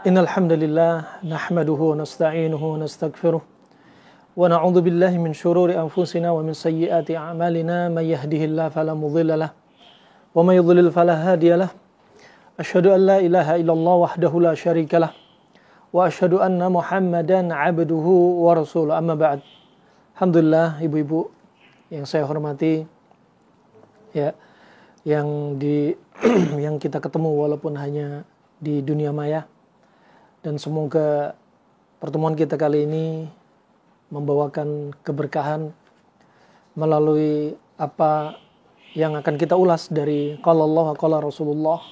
Innal hamdalillah nahmaduhu wa nasta'inuhu wa nastaghfiruh wa na'udzu billahi min shururi anfusina wa min sayyiati a'malina may yahdihillahu fala mudilla lahu wa may yudlil fala hadiya lahu. Asyhadu an la ilaha illallah wahdahu la syarika lahu wa asyhadu anna Muhammadan 'abduhu wa rasuluh. Amma ba'd. Alhamdulillah, ibu-ibu yang saya hormati, ya, yang kita ketemu walaupun hanya di dunia maya. Dan semoga pertemuan kita kali ini membawakan keberkahan melalui apa yang akan kita ulas dari qala Allah qala Rasulullah,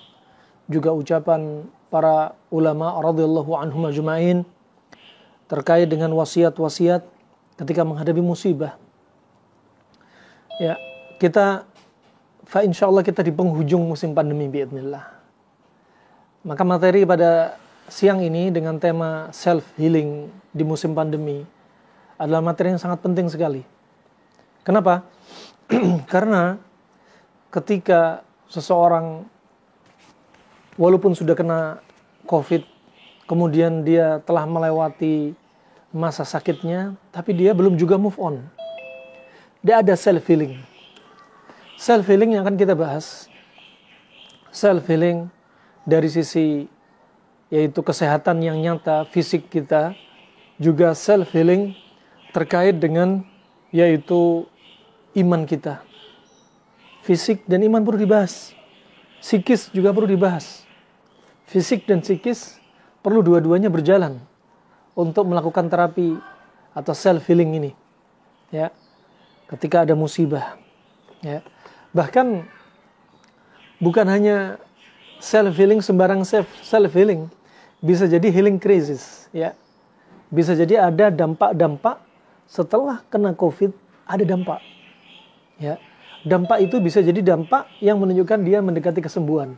juga ucapan para ulama radhiyallahu anhum ajma'in terkait dengan wasiat-wasiat ketika menghadapi musibah. Ya, insyaallah kita di penghujung musim pandemi biidznillah. Maka materi pada siang ini dengan tema self-healing di musim pandemi adalah materi yang sangat penting sekali. Kenapa? Karena ketika seseorang walaupun sudah kena COVID, kemudian dia telah melewati masa sakitnya, tapi dia belum juga move on. Dia ada self-healing. Self-healing yang akan kita bahas. Self-healing dari sisi yaitu kesehatan yang nyata fisik kita, juga self-healing terkait dengan yaitu iman kita. Fisik dan iman perlu dibahas. Psikis juga perlu dibahas. Fisik dan psikis perlu dua-duanya berjalan untuk melakukan terapi atau self-healing ini. Ya. Ketika ada musibah, ya. Bahkan bukan hanya self-healing sembarang self-healing, bisa jadi healing crisis, ya. Bisa jadi ada dampak-dampak setelah kena COVID, ada dampak. Ya. Dampak itu bisa jadi dampak yang menunjukkan dia mendekati kesembuhan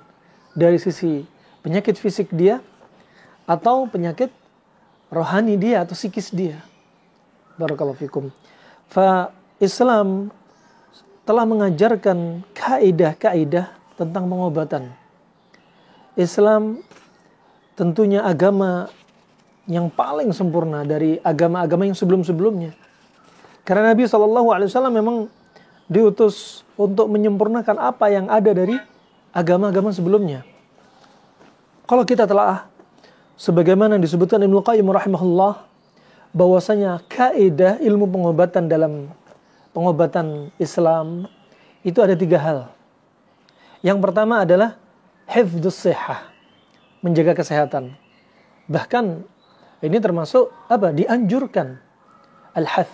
dari sisi penyakit fisik dia atau penyakit rohani dia atau psikis dia. Barakallahu fikum. Islam telah mengajarkan kaidah-kaidah tentang pengobatan. Islam tentunya agama yang paling sempurna dari agama-agama yang sebelum-sebelumnya. Karena Nabi SAW memang diutus untuk menyempurnakan apa yang ada dari agama-agama sebelumnya. Kalau kita telah sebagaimana disebutkan Ibnu Qayyim rahimahullah, bahwasanya kaidah ilmu pengobatan dalam pengobatan Islam itu ada 3 hal. Yang pertama adalah hifdzus shihah, menjaga kesehatan. Bahkan ini termasuk dianjurkan al-hath.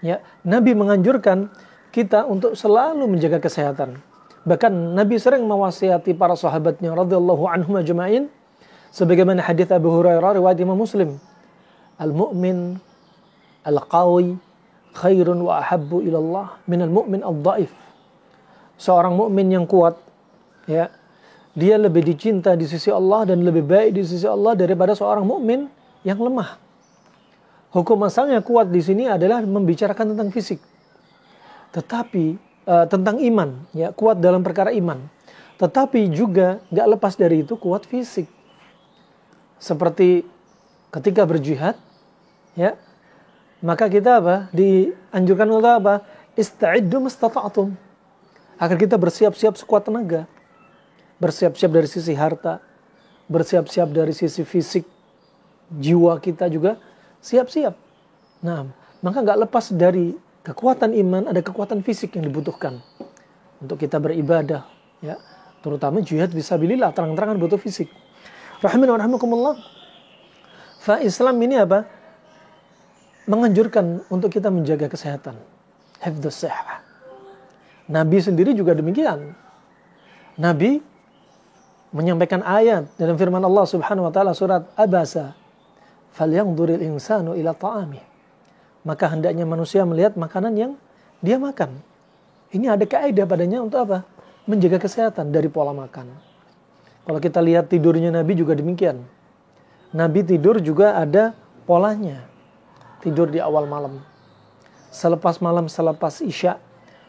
Ya, Nabi menganjurkan kita untuk selalu menjaga kesehatan. Bahkan Nabi sering mewasiati para sahabatnya radhiyallahu anhum ajma'in sebagaimana hadis Abu Hurairah riwayat Imam Muslim. Al-mu'min al-qawi khairun wa ahabbu ila Allah minal mu'min ad-dhaif. Seorang mukmin yang kuat, ya, dia lebih dicinta di sisi Allah dan lebih baik di sisi Allah daripada seorang mukmin yang lemah. Hukum asalnya kuat di sini adalah membicarakan tentang fisik. Tetapi tentang iman, ya, kuat dalam perkara iman. Tetapi juga nggak lepas dari itu kuat fisik. Seperti ketika berjihad, ya, maka kita dianjurkan untuk Ista'iddu mastata'tum. Agar kita bersiap-siap sekuat tenaga. Bersiap-siap dari sisi harta, bersiap-siap dari sisi fisik, jiwa kita juga siap-siap. Nah, maka nggak lepas dari kekuatan iman, ada kekuatan fisik yang dibutuhkan untuk kita beribadah, ya, terutama jihad fisabilillah, terang-terangan butuh fisik. Rahimani wa rahimakumullah. Islam ini menganjurkan untuk kita menjaga kesehatan, hifdzus shihah. Nabi sendiri juga demikian. Nabi menyampaikan ayat dalam firman Allah Subhanahu wa taala surat Abasa, "Falyanzuril insanu ila ta'amih." Maka hendaknya manusia melihat makanan yang dia makan. Ini ada kaidah padanya untuk menjaga kesehatan dari pola makan. Kalau kita lihat tidurnya Nabi juga demikian. Nabi tidur juga ada polanya. Tidur di awal malam. Selepas Isya.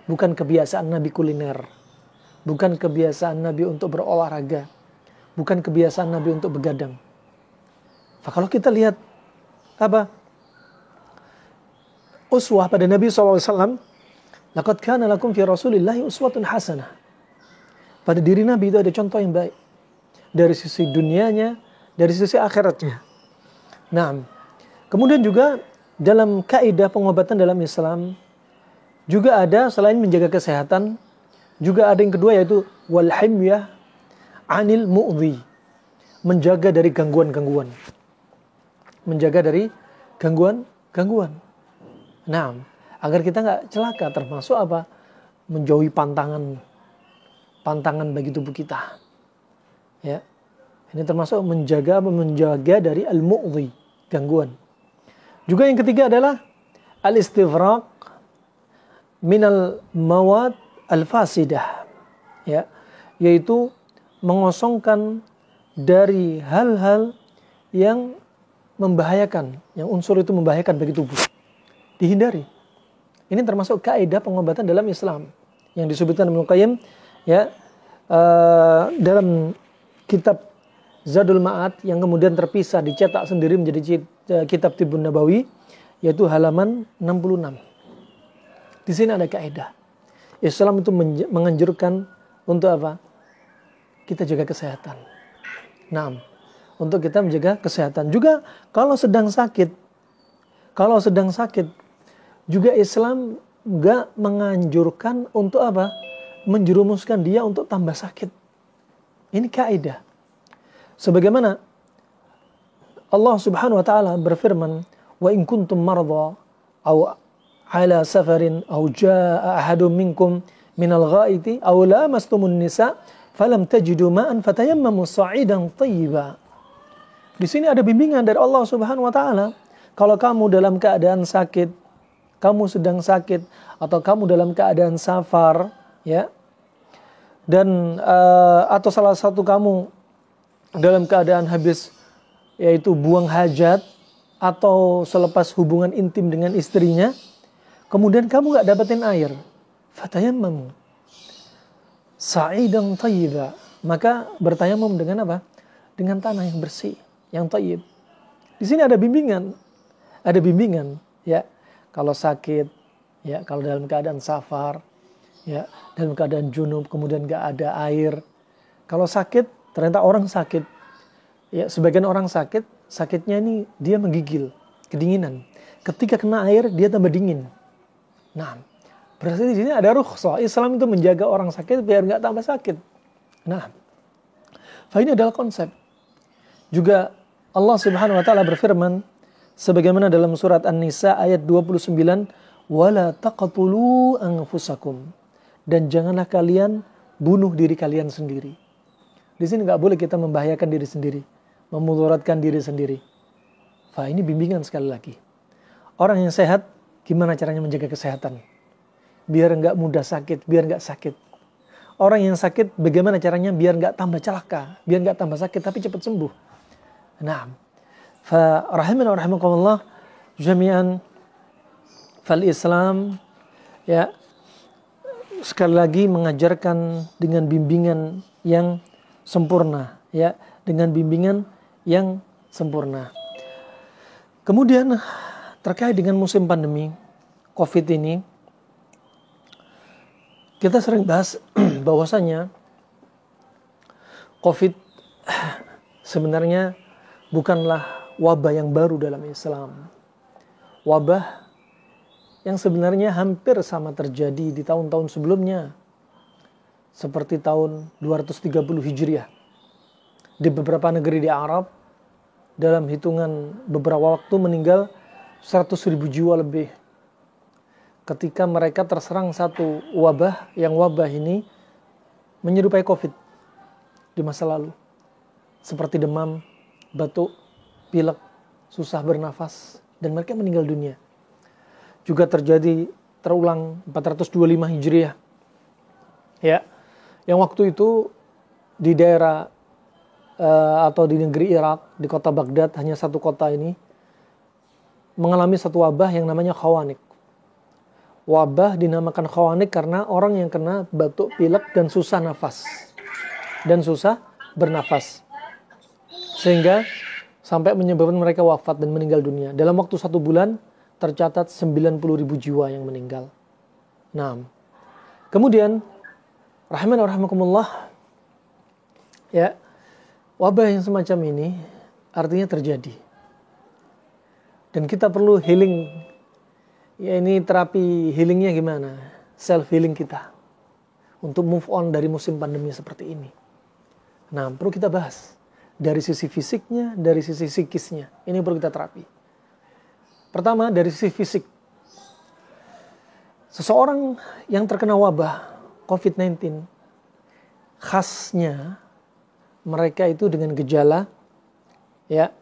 Bukan kebiasaan Nabi kuliner. Bukan kebiasaan Nabi untuk berolahraga. Bukan kebiasaan Nabi untuk begadang. Kalau kita lihat apa uswah pada Nabi SAW, laqad kana lakum fi Rasulillahi uswatun hasanah. Pada diri Nabi itu ada contoh yang baik dari sisi dunianya, dari sisi akhiratnya. Nah, kemudian juga dalam kaidah pengobatan dalam Islam juga ada, selain menjaga kesehatan, juga ada yang kedua, yaitu wal himyah anil mu'dhi, menjaga dari gangguan-gangguan. Menjaga dari gangguan-gangguan. Nah, agar kita nggak celaka, termasuk apa? Menjauhi pantangan bagi tubuh kita. Ya. Ini termasuk menjaga dari al-mu'dhi, gangguan. Juga yang ketiga adalah al-istifraq minal mawad al-fasidah. Ya, yaitu mengosongkan dari hal-hal yang membahayakan, yang unsur itu membahayakan bagi tubuh. Dihindari. Ini termasuk kaidah pengobatan dalam Islam yang disebutkan Ibnu Qayyim, ya, dalam kitab Zadul Ma'ad yang kemudian terpisah, dicetak sendiri menjadi kitab Tibbun Nabawi, yaitu halaman 66. Di sini ada kaidah. Islam itu menganjurkan untuk apa? Kita jaga kesehatan. Nah, untuk kita menjaga kesehatan. Juga kalau sedang sakit, juga Islam nggak menganjurkan untuk apa? Menjerumuskan dia untuk tambah sakit. Ini kaidah. Sebagaimana Allah Subhanahu wa taala berfirman, "Wa in kuntum marada aw ala safarin aw jaa ahadun minkum minal ghaiti aw lamastumun nisa falam tajidu ma'an fatayammamu sa'idan thayyiba." Di sini ada bimbingan dari Allah Subhanahu wa taala. Kalau kamu dalam keadaan sakit, kamu sedang sakit, atau kamu dalam keadaan safar, ya, dan atau salah satu kamu dalam keadaan habis, yaitu buang hajat atau selepas hubungan intim dengan istrinya, kemudian kamu nggak dapetin air, fatayammamu sa'idan thayyiba, maka bertayamum dengan apa? Dengan tanah yang bersih, yang thayyib. Di sini ada bimbingan, ya. Kalau sakit, ya, kalau dalam keadaan safar, ya, dalam keadaan junub, kemudian nggak ada air. Kalau sakit, ternyata orang sakit, ya, sebagian orang sakitnya ini dia menggigil, kedinginan. Ketika kena air, dia tambah dingin. Nah, berarti di sini ada rukhsah. Islam itu menjaga orang sakit biar nggak tambah sakit. Nah, ini adalah konsep. Juga Allah Subhanahu wa taala berfirman sebagaimana dalam surat An-Nisa ayat 29, "Wala taqtulu anfusakum." Dan janganlah kalian bunuh diri kalian sendiri. Di sini nggak boleh kita membahayakan diri sendiri, memudaratkan diri sendiri. Ini bimbingan sekali lagi. Orang yang sehat, gimana caranya menjaga kesehatan? Biar nggak mudah sakit, biar nggak sakit. Orang yang sakit, bagaimana caranya biar nggak tambah celaka, biar nggak tambah sakit, tapi cepat sembuh. Nah, rahimana wa rahimakumullah jami'an, fal Islam, ya, sekali lagi mengajarkan dengan bimbingan yang sempurna, ya, dengan bimbingan yang sempurna. Kemudian terkait dengan musim pandemi COVID ini, kita sering bahas bahwasanya COVID sebenarnya bukanlah wabah yang baru dalam Islam. Wabah yang sebenarnya hampir sama terjadi di tahun-tahun sebelumnya. Seperti tahun 230 Hijriah. Di beberapa negeri di Arab, dalam hitungan beberapa waktu meninggal 100.000 jiwa lebih. Ketika mereka terserang satu wabah, yang wabah ini menyerupai COVID di masa lalu. Seperti demam, batuk, pilek, susah bernafas, dan mereka meninggal dunia. Juga terulang 425 Hijriah. Ya, yang waktu itu di daerah atau di negeri Irak, di kota Baghdad, hanya satu kota ini mengalami satu wabah yang namanya khawanik. Wabah dinamakan khawanik karena orang yang kena batuk, pilek, dan susah nafas. Dan susah bernafas. Sehingga sampai menyebabkan mereka wafat dan meninggal dunia. Dalam waktu 1 bulan tercatat 90.000 jiwa yang meninggal. Nah, kemudian rahiman wa rahimakumullah, ya, wabah yang semacam ini artinya terjadi. Dan kita perlu healing. Ya, ini terapi healingnya gimana? Self healing kita untuk move on dari musim pandemi seperti ini. Nah, perlu kita bahas dari sisi fisiknya, dari sisi psikisnya. Ini perlu kita terapi. Pertama, dari sisi fisik. Seseorang yang terkena wabah COVID-19, khasnya mereka itu dengan gejala, ya,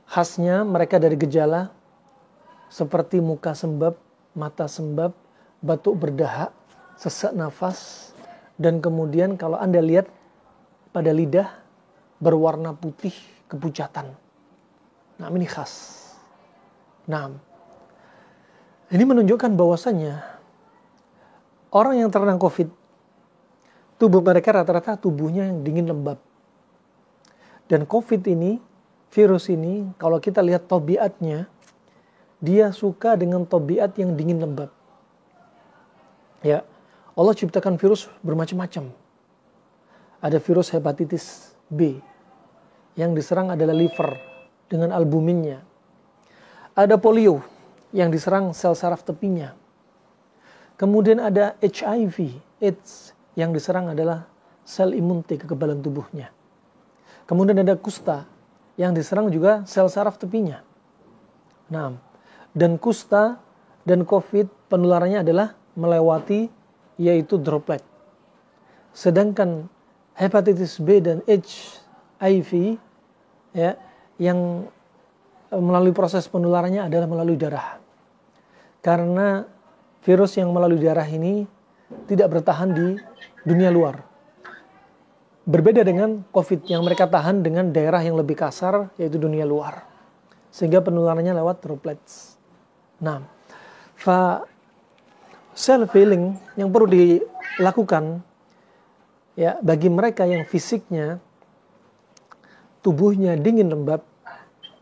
khasnya mereka dari gejala seperti muka sembab, mata sembab, batuk berdahak, sesak nafas, dan kemudian kalau Anda lihat pada lidah berwarna putih kepucatan. Nah, ini khas. Nah, ini menunjukkan bahwasannya orang yang terkena COVID, tubuh mereka rata-rata tubuhnya yang dingin lembab. Dan COVID ini, virus ini, kalau kita lihat tabiatnya, dia suka dengan tabiat yang dingin lembab. Ya, Allah ciptakan virus bermacam-macam. Ada virus hepatitis B yang diserang adalah liver dengan albuminnya. Ada polio yang diserang sel saraf tepinya. Kemudian ada HIV, AIDS, yang diserang adalah sel imun T, kekebalan tubuhnya. Kemudian ada kusta yang diserang juga sel saraf tepinya. Nah, dan kusta dan COVID penularannya adalah melewati yaitu droplet. Sedangkan hepatitis B dan HIV, ya, yang melalui proses penularannya adalah melalui darah. Karena virus yang melalui darah ini tidak bertahan di dunia luar. Berbeda dengan COVID yang mereka tahan dengan daerah yang lebih kasar, yaitu dunia luar. Sehingga penularannya lewat droplets. Nah, self healing yang perlu dilakukan, ya, bagi mereka yang fisiknya tubuhnya dingin lembab,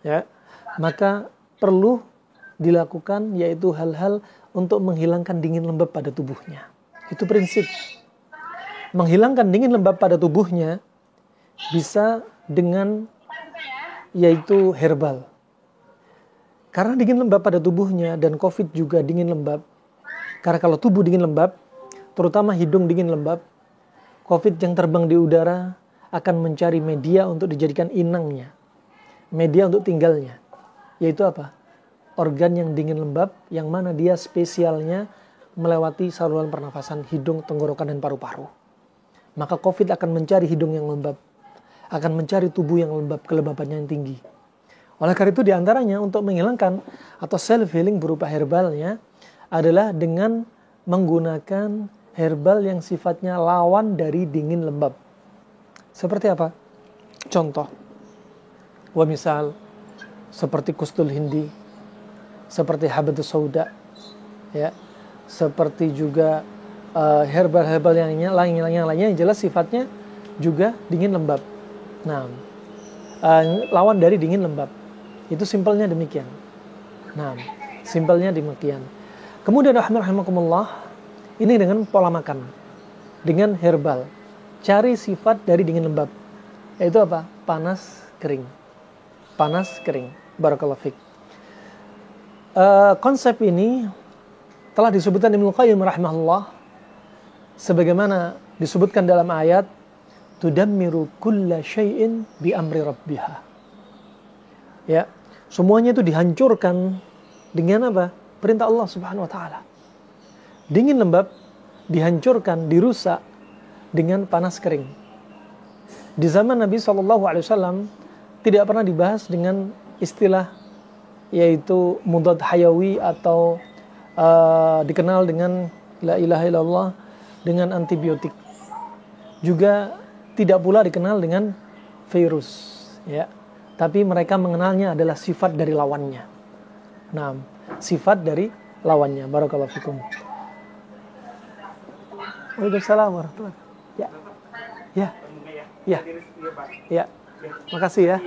ya, maka perlu dilakukan yaitu hal-hal untuk menghilangkan dingin lembab pada tubuhnya. Itu prinsip. Menghilangkan dingin lembab pada tubuhnya bisa dengan yaitu herbal. Karena dingin lembab pada tubuhnya dan COVID juga dingin lembab. Karena kalau tubuh dingin lembab, terutama hidung dingin lembab, COVID yang terbang di udara akan mencari media untuk dijadikan inangnya. Media untuk tinggalnya. Yaitu apa? Organ yang dingin lembab, yang mana dia spesialnya melewati saluran pernafasan hidung, tenggorokan, dan paru-paru. Maka COVID akan mencari hidung yang lembab. Akan mencari tubuh yang lembab, kelembabannya yang tinggi. Oleh karena itu diantaranya untuk menghilangkan atau self-healing berupa herbalnya adalah dengan menggunakan herbal yang sifatnya lawan dari dingin lembab. Seperti apa? Contoh. Misal seperti kustul hindi, seperti habatus sauda, ya, seperti juga herbal-herbal yang lainnya yang jelas sifatnya juga dingin lembab. Nah, lawan dari dingin lembab. Itu simpelnya demikian. Nah, simpelnya demikian. Kemudian rahimakumullah, ini dengan pola makan, dengan herbal. Cari sifat dari dingin lembab. Yaitu apa? Panas, kering. Panas, kering. Barakallahu fiik. Konsep ini telah disebutkan Ibnu Qayyim rahimahullah sebagaimana disebutkan dalam ayat tudammiru kulla syai'in bi amri rabbiha. Ya, semuanya itu dihancurkan dengan apa? Perintah Allah Subhanahu wa taala. Dingin lembab dihancurkan, dirusak dengan panas kering. Di zaman Nabi SAW tidak pernah dibahas dengan istilah yaitu mudad hayawi atau dikenal dengan la ilaha illallah, dengan antibiotik. Juga tidak pula dikenal dengan virus, ya. Tapi mereka mengenalnya adalah sifat dari lawannya. Nah, sifat dari lawannya. Barakallahu fikum. Waalaikumsalam warahmatullahi wabarakatuh. Ya. Ya. Ya. Ya. Makasih ya.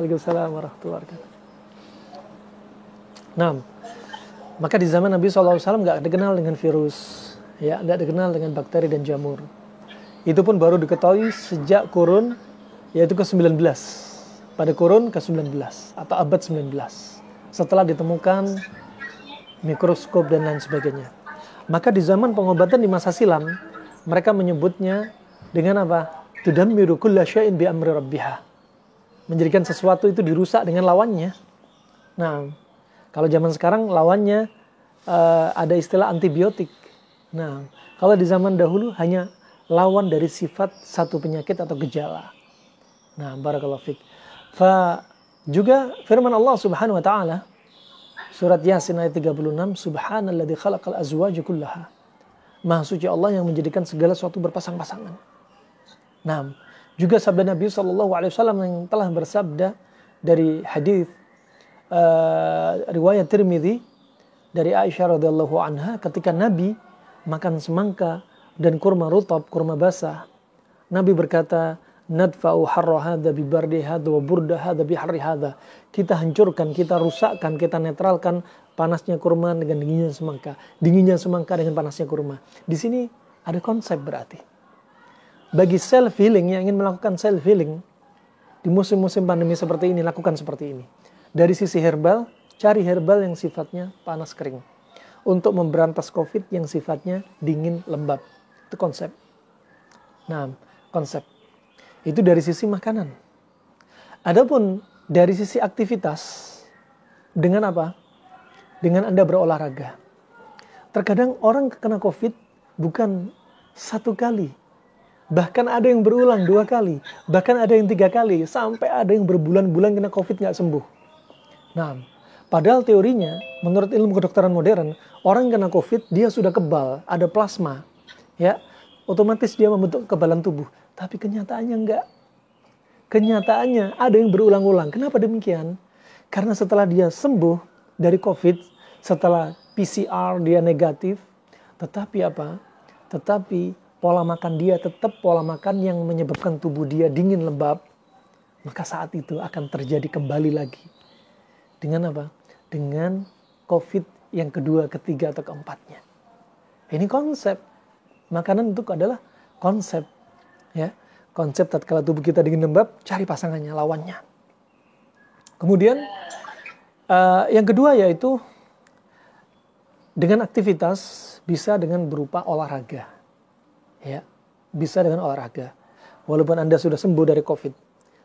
Waalaikumsalam warahmatullahi wabarakatuh. Nah, maka di zaman Nabi SAW nggak dikenal dengan virus, ya, nggak dikenal dengan bakteri dan jamur. Itu pun baru diketahui sejak kurun, yaitu ke-19. Pada kurun ke-19 atau abad 19. Setelah ditemukan mikroskop dan lain sebagainya. Maka di zaman pengobatan di masa silam, mereka menyebutnya dengan apa? Tudammiru kulla syai'in bi amri rabbiha. Menjadikan sesuatu itu dirusak dengan lawannya. Nah, kalau zaman sekarang lawannya ada istilah antibiotik. Nah, kalau di zaman dahulu hanya lawan dari sifat satu penyakit atau gejala. Nah, barakallahu fiik. Juga firman Allah Subhanahu wa taala surat Yasin ayat 36, Subhanalladzi khalaqal azwaja kullaha. Maha suci Allah yang menjadikan segala sesuatu berpasang-pasangan. Nah, juga sabda Nabi SAW yang telah bersabda dari hadis riwayat Tirmidzi dari Aisyah radhiyallahu anha, ketika Nabi makan semangka dan kurma rutab, kurma basah, Nabi berkata, nadfa'u harra hadza bi bardi hadza wa burda hadza bi harri hadza. Kita hancurkan, kita rusakkan, kita netralkan panasnya kurma dengan dinginnya semangka dengan panasnya kurma. Di sini ada konsep berarti. Bagi self healing yang ingin melakukan self healing di musim-musim pandemi seperti ini, lakukan seperti ini. Dari sisi herbal, cari herbal yang sifatnya panas kering. Untuk memberantas COVID yang sifatnya dingin lembab. Itu konsep. Nah, konsep. Itu dari sisi makanan. Adapun dari sisi aktivitas, dengan apa? Dengan Anda berolahraga. Terkadang orang kena COVID bukan satu kali. Bahkan ada yang berulang 2 kali. Bahkan ada yang 3 kali. Sampai ada yang berbulan-bulan kena COVID nggak sembuh. Nah, padahal teorinya, menurut ilmu kedokteran modern, orang kena COVID, dia sudah kebal, ada plasma. Ya, otomatis dia membentuk kekebalan tubuh. Tapi kenyataannya enggak. Kenyataannya ada yang berulang-ulang. Kenapa demikian? Karena setelah dia sembuh dari COVID, setelah PCR dia negatif, tetapi apa? Tetapi pola makan dia tetap pola makan yang menyebabkan tubuh dia dingin lembab, maka saat itu akan terjadi kembali lagi. Dengan apa? Dengan COVID yang kedua, ketiga, atau keempatnya. Ini konsep. Makanan itu adalah konsep. Ya, konsep tatkala tubuh kita dingin lembab, cari pasangannya, lawannya. Kemudian yang kedua yaitu dengan aktivitas, bisa dengan berupa olahraga. Ya, bisa dengan olahraga. Walaupun Anda sudah sembuh dari COVID,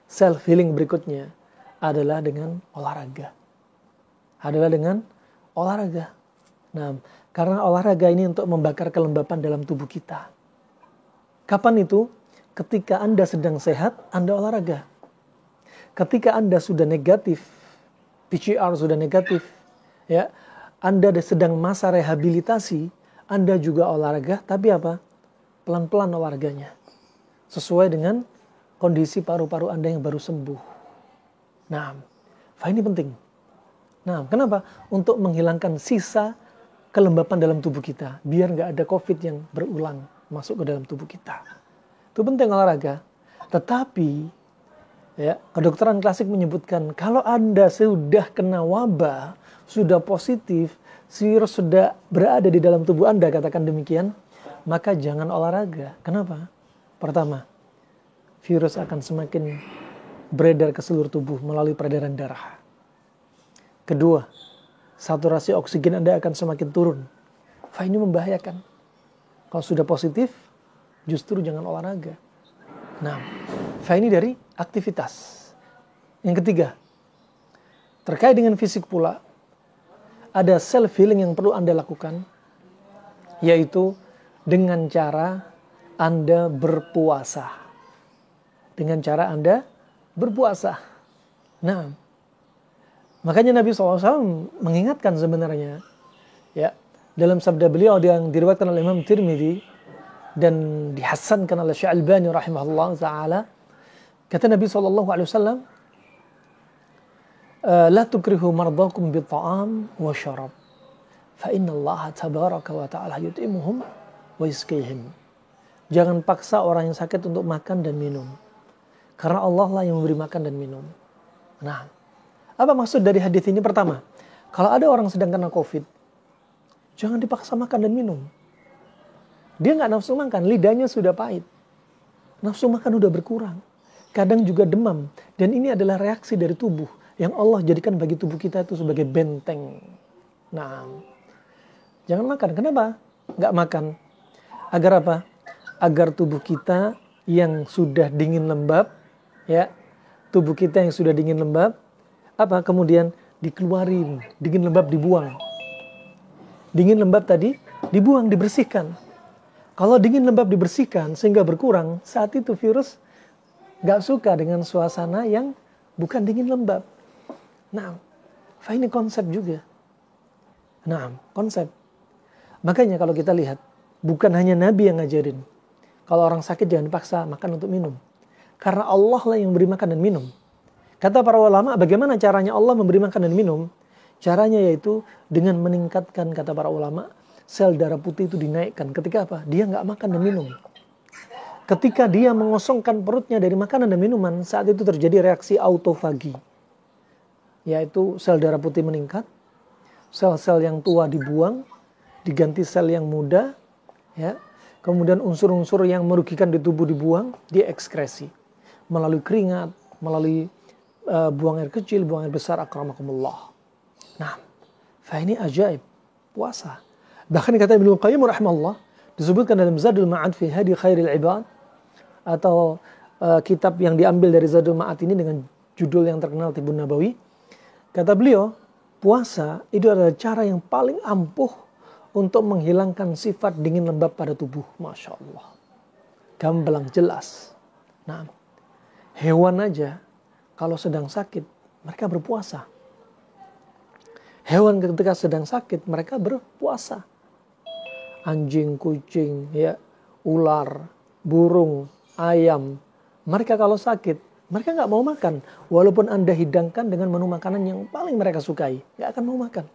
self healing berikutnya adalah dengan olahraga. Nah, karena olahraga ini untuk membakar kelembapan dalam tubuh kita. Kapan itu? Ketika Anda sedang sehat, Anda olahraga. Ketika Anda sudah negatif, PCR sudah negatif, ya, Anda sedang masa rehabilitasi, Anda juga olahraga, tapi apa? Pelan-pelan olahraganya. Sesuai dengan kondisi paru-paru Anda yang baru sembuh. Nah, ini penting. Nah, kenapa? Untuk menghilangkan sisa kelembapan dalam tubuh kita. Biar nggak ada COVID yang berulang masuk ke dalam tubuh kita. Itu penting olahraga. Tetapi, ya, kedokteran klasik menyebutkan, kalau Anda sudah kena wabah, sudah positif, virus sudah berada di dalam tubuh Anda, katakan demikian, maka jangan olahraga. Kenapa? Pertama, virus akan semakin beredar ke seluruh tubuh melalui peredaran darah. Kedua, saturasi oksigen Anda akan semakin turun. Ini membahayakan. Kalau sudah positif, justru jangan olahraga. Nah, ini dari aktivitas. Yang ketiga, terkait dengan fisik pula, ada self healing yang perlu Anda lakukan, yaitu dengan cara Anda berpuasa. Dengan cara Anda berpuasa. Nah, makanya Nabi SAW mengingatkan sebenarnya, ya, dalam sabda beliau yang diriwayatkan oleh Imam Tirmidzi dan dihasankan oleh Syekh Albani rahimahullah taala, kata Nabi SAW, la tukrihu mardakum bi ta'am wa syarab, fa inna Allah tabaraka wa ta'ala yut'imuhum wa yusqihim. Jangan paksa orang yang sakit untuk makan dan minum, karena Allah lah yang memberi makan dan minum. Nah, apa maksud dari hadis ini? Pertama, kalau ada orang sedang kena COVID, jangan dipaksa makan dan minum. Dia nggak nafsu makan, lidahnya sudah pahit. Nafsu makan udah berkurang. Kadang juga demam. Dan ini adalah reaksi dari tubuh yang Allah jadikan bagi tubuh kita itu sebagai benteng. Nah, jangan makan. Kenapa nggak makan? Agar apa? Agar tubuh kita yang sudah dingin lembab, ya, tubuh kita yang sudah dingin lembab, apa? Kemudian dikeluarin, dingin lembab dibuang. Dingin lembab tadi dibuang, dibersihkan. Kalau dingin lembab dibersihkan sehingga berkurang, saat itu virus gak suka dengan suasana yang bukan dingin lembab. Nah, ini konsep juga. Nah, konsep. Makanya kalau kita lihat, bukan hanya Nabi yang ngajarin. Kalau orang sakit jangan dipaksa makan untuk minum. Karena Allah lah yang memberi makan dan minum. Kata para ulama, bagaimana caranya Allah memberi makan dan minum? Caranya yaitu dengan meningkatkan, kata para ulama, sel darah putih itu dinaikkan. Ketika apa? Dia nggak makan dan minum. Ketika dia mengosongkan perutnya dari makanan dan minuman, saat itu terjadi reaksi autofagi. Yaitu sel darah putih meningkat, sel-sel yang tua dibuang, diganti sel yang muda, ya. Kemudian unsur-unsur yang merugikan di tubuh dibuang, diekskresi. Melalui keringat, melalui buang air kecil, buang air besar, akramakumullah. Nah, ini ajaib, puasa. Bahkan kata Ibnu Qayyim rahimahullah, disebutkan dalam Zadul Ma'ad fi Hadi Khairil Ibad, atau kitab yang diambil dari Zadul Ma'ad ini dengan judul yang terkenal Tibun Nabawi. Kata beliau, puasa itu adalah cara yang paling ampuh untuk menghilangkan sifat dingin lembab pada tubuh. Masya Allah. Gamblang jelas. Nah, hewan aja kalau sedang sakit, mereka berpuasa. Hewan ketika sedang sakit, mereka berpuasa. Anjing, kucing, ya, ular, burung, ayam. Mereka kalau sakit, mereka nggak mau makan. Walaupun Anda hidangkan dengan menu makanan yang paling mereka sukai, nggak akan mau makan.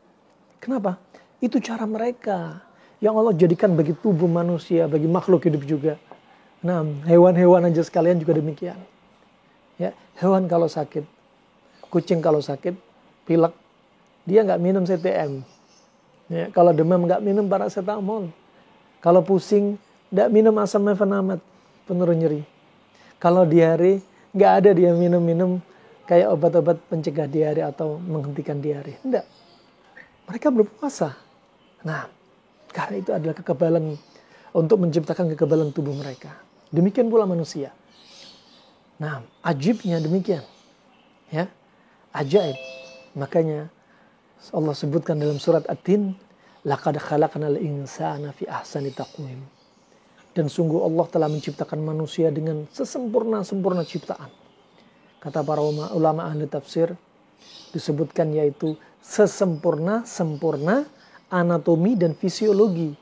Kenapa? Itu cara mereka yang Allah jadikan bagi tubuh manusia, bagi makhluk hidup juga. Nah, hewan-hewan aja sekalian juga demikian. Ya, hewan kalau sakit, kucing kalau sakit, pilek, dia nggak minum CTM. Ya, kalau demam nggak minum paracetamol. Kalau pusing, nggak minum asam mefenamat, penurun nyeri. Kalau diare, nggak ada dia minum-minum kayak obat-obat pencegah diare atau menghentikan diare. Enggak. Mereka berpuasa. Nah, karena itu adalah kekebalan untuk menciptakan kekebalan tubuh mereka. Demikian pula manusia. Nah, ajibnya demikian. Ya, ajaib. Makanya Allah sebutkan dalam surat At-Tin, laqad khalaqnal insana fi ahsani taqwim. Dan sungguh Allah telah menciptakan manusia dengan sesempurna-sempurna ciptaan. Kata para ulama ahli tafsir, disebutkan yaitu sesempurna-sempurna anatomi dan fisiologi.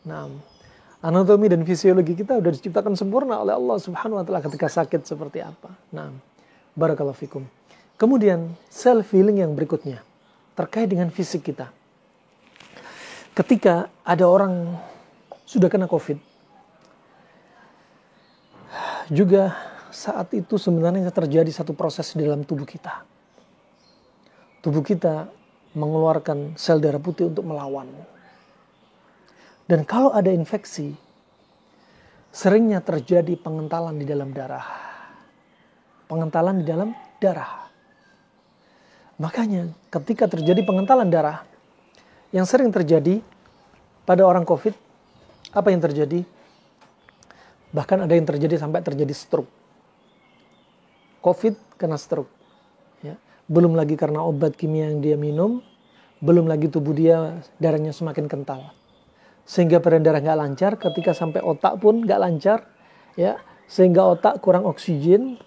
Nah, anatomi dan fisiologi kita sudah diciptakan sempurna oleh Allah Subhanahu wa taala ketika sakit seperti apa. Nah, barakallahu fikum. Kemudian self healing yang berikutnya terkait dengan fisik kita. Ketika ada orang sudah kena COVID, juga saat itu sebenarnya terjadi satu proses di dalam tubuh kita. Tubuh kita mengeluarkan sel darah putih untuk melawan. Dan kalau ada infeksi, seringnya terjadi pengentalan di dalam darah. Pengentalan di dalam darah. Makanya ketika terjadi pengentalan darah, yang sering terjadi pada orang COVID, apa yang terjadi? Bahkan ada yang terjadi sampai terjadi stroke. COVID kena stroke. Ya. Belum lagi karena obat kimia yang dia minum, belum lagi tubuh dia darahnya semakin kental. Sehingga peredaran darah nggak lancar, ketika sampai otak pun nggak lancar, ya, sehingga otak kurang oksigen,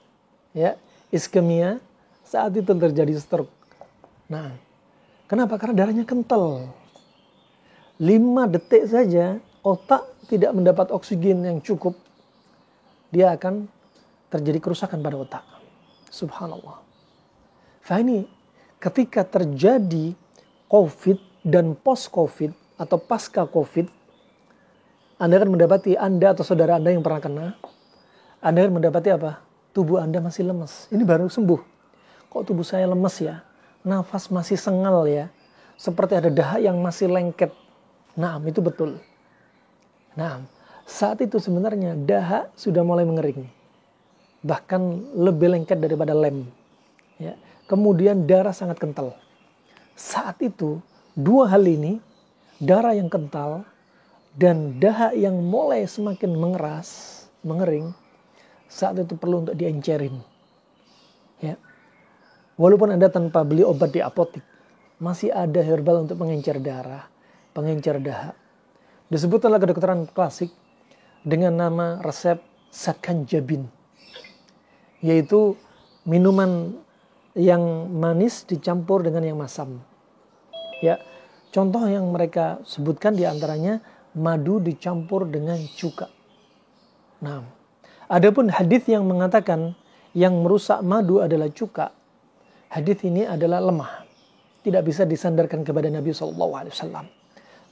ya, iskemia, saat itu terjadi stroke. Nah, kenapa? Karena darahnya kental. 5 detik saja otak tidak mendapat oksigen yang cukup, dia akan terjadi kerusakan pada otak. Subhanallah. Ini ketika terjadi COVID dan post-COVID atau pasca COVID, Anda akan mendapati, Anda atau saudara Anda yang pernah kena, Anda akan mendapati apa? Tubuh Anda masih lemas. Ini baru sembuh. kok tubuh saya lemes ya, nafas masih sengal ya, seperti ada dahak yang masih lengket. Nah, itu betul. Nah, saat itu sebenarnya dahak sudah mulai mengering, bahkan lebih lengket daripada lem. Ya. Kemudian darah sangat kental. Saat itu, dua hal ini, darah yang kental dan dahak yang mulai semakin mengeras, mengering, saat itu perlu untuk diencerin. Ya. Walaupun Anda tanpa beli obat di apotek, masih ada herbal untuk pengencer darah, pengencer dahak. Disebut oleh kedokteran klasik dengan nama resep sakanjabin, yaitu minuman yang manis dicampur dengan yang masam. Ya, contoh yang mereka sebutkan diantaranya madu dicampur dengan cuka. Nah, adapun hadis yang mengatakan yang merusak madu adalah cuka, hadis ini adalah lemah, tidak bisa disandarkan kepada Nabi SAW.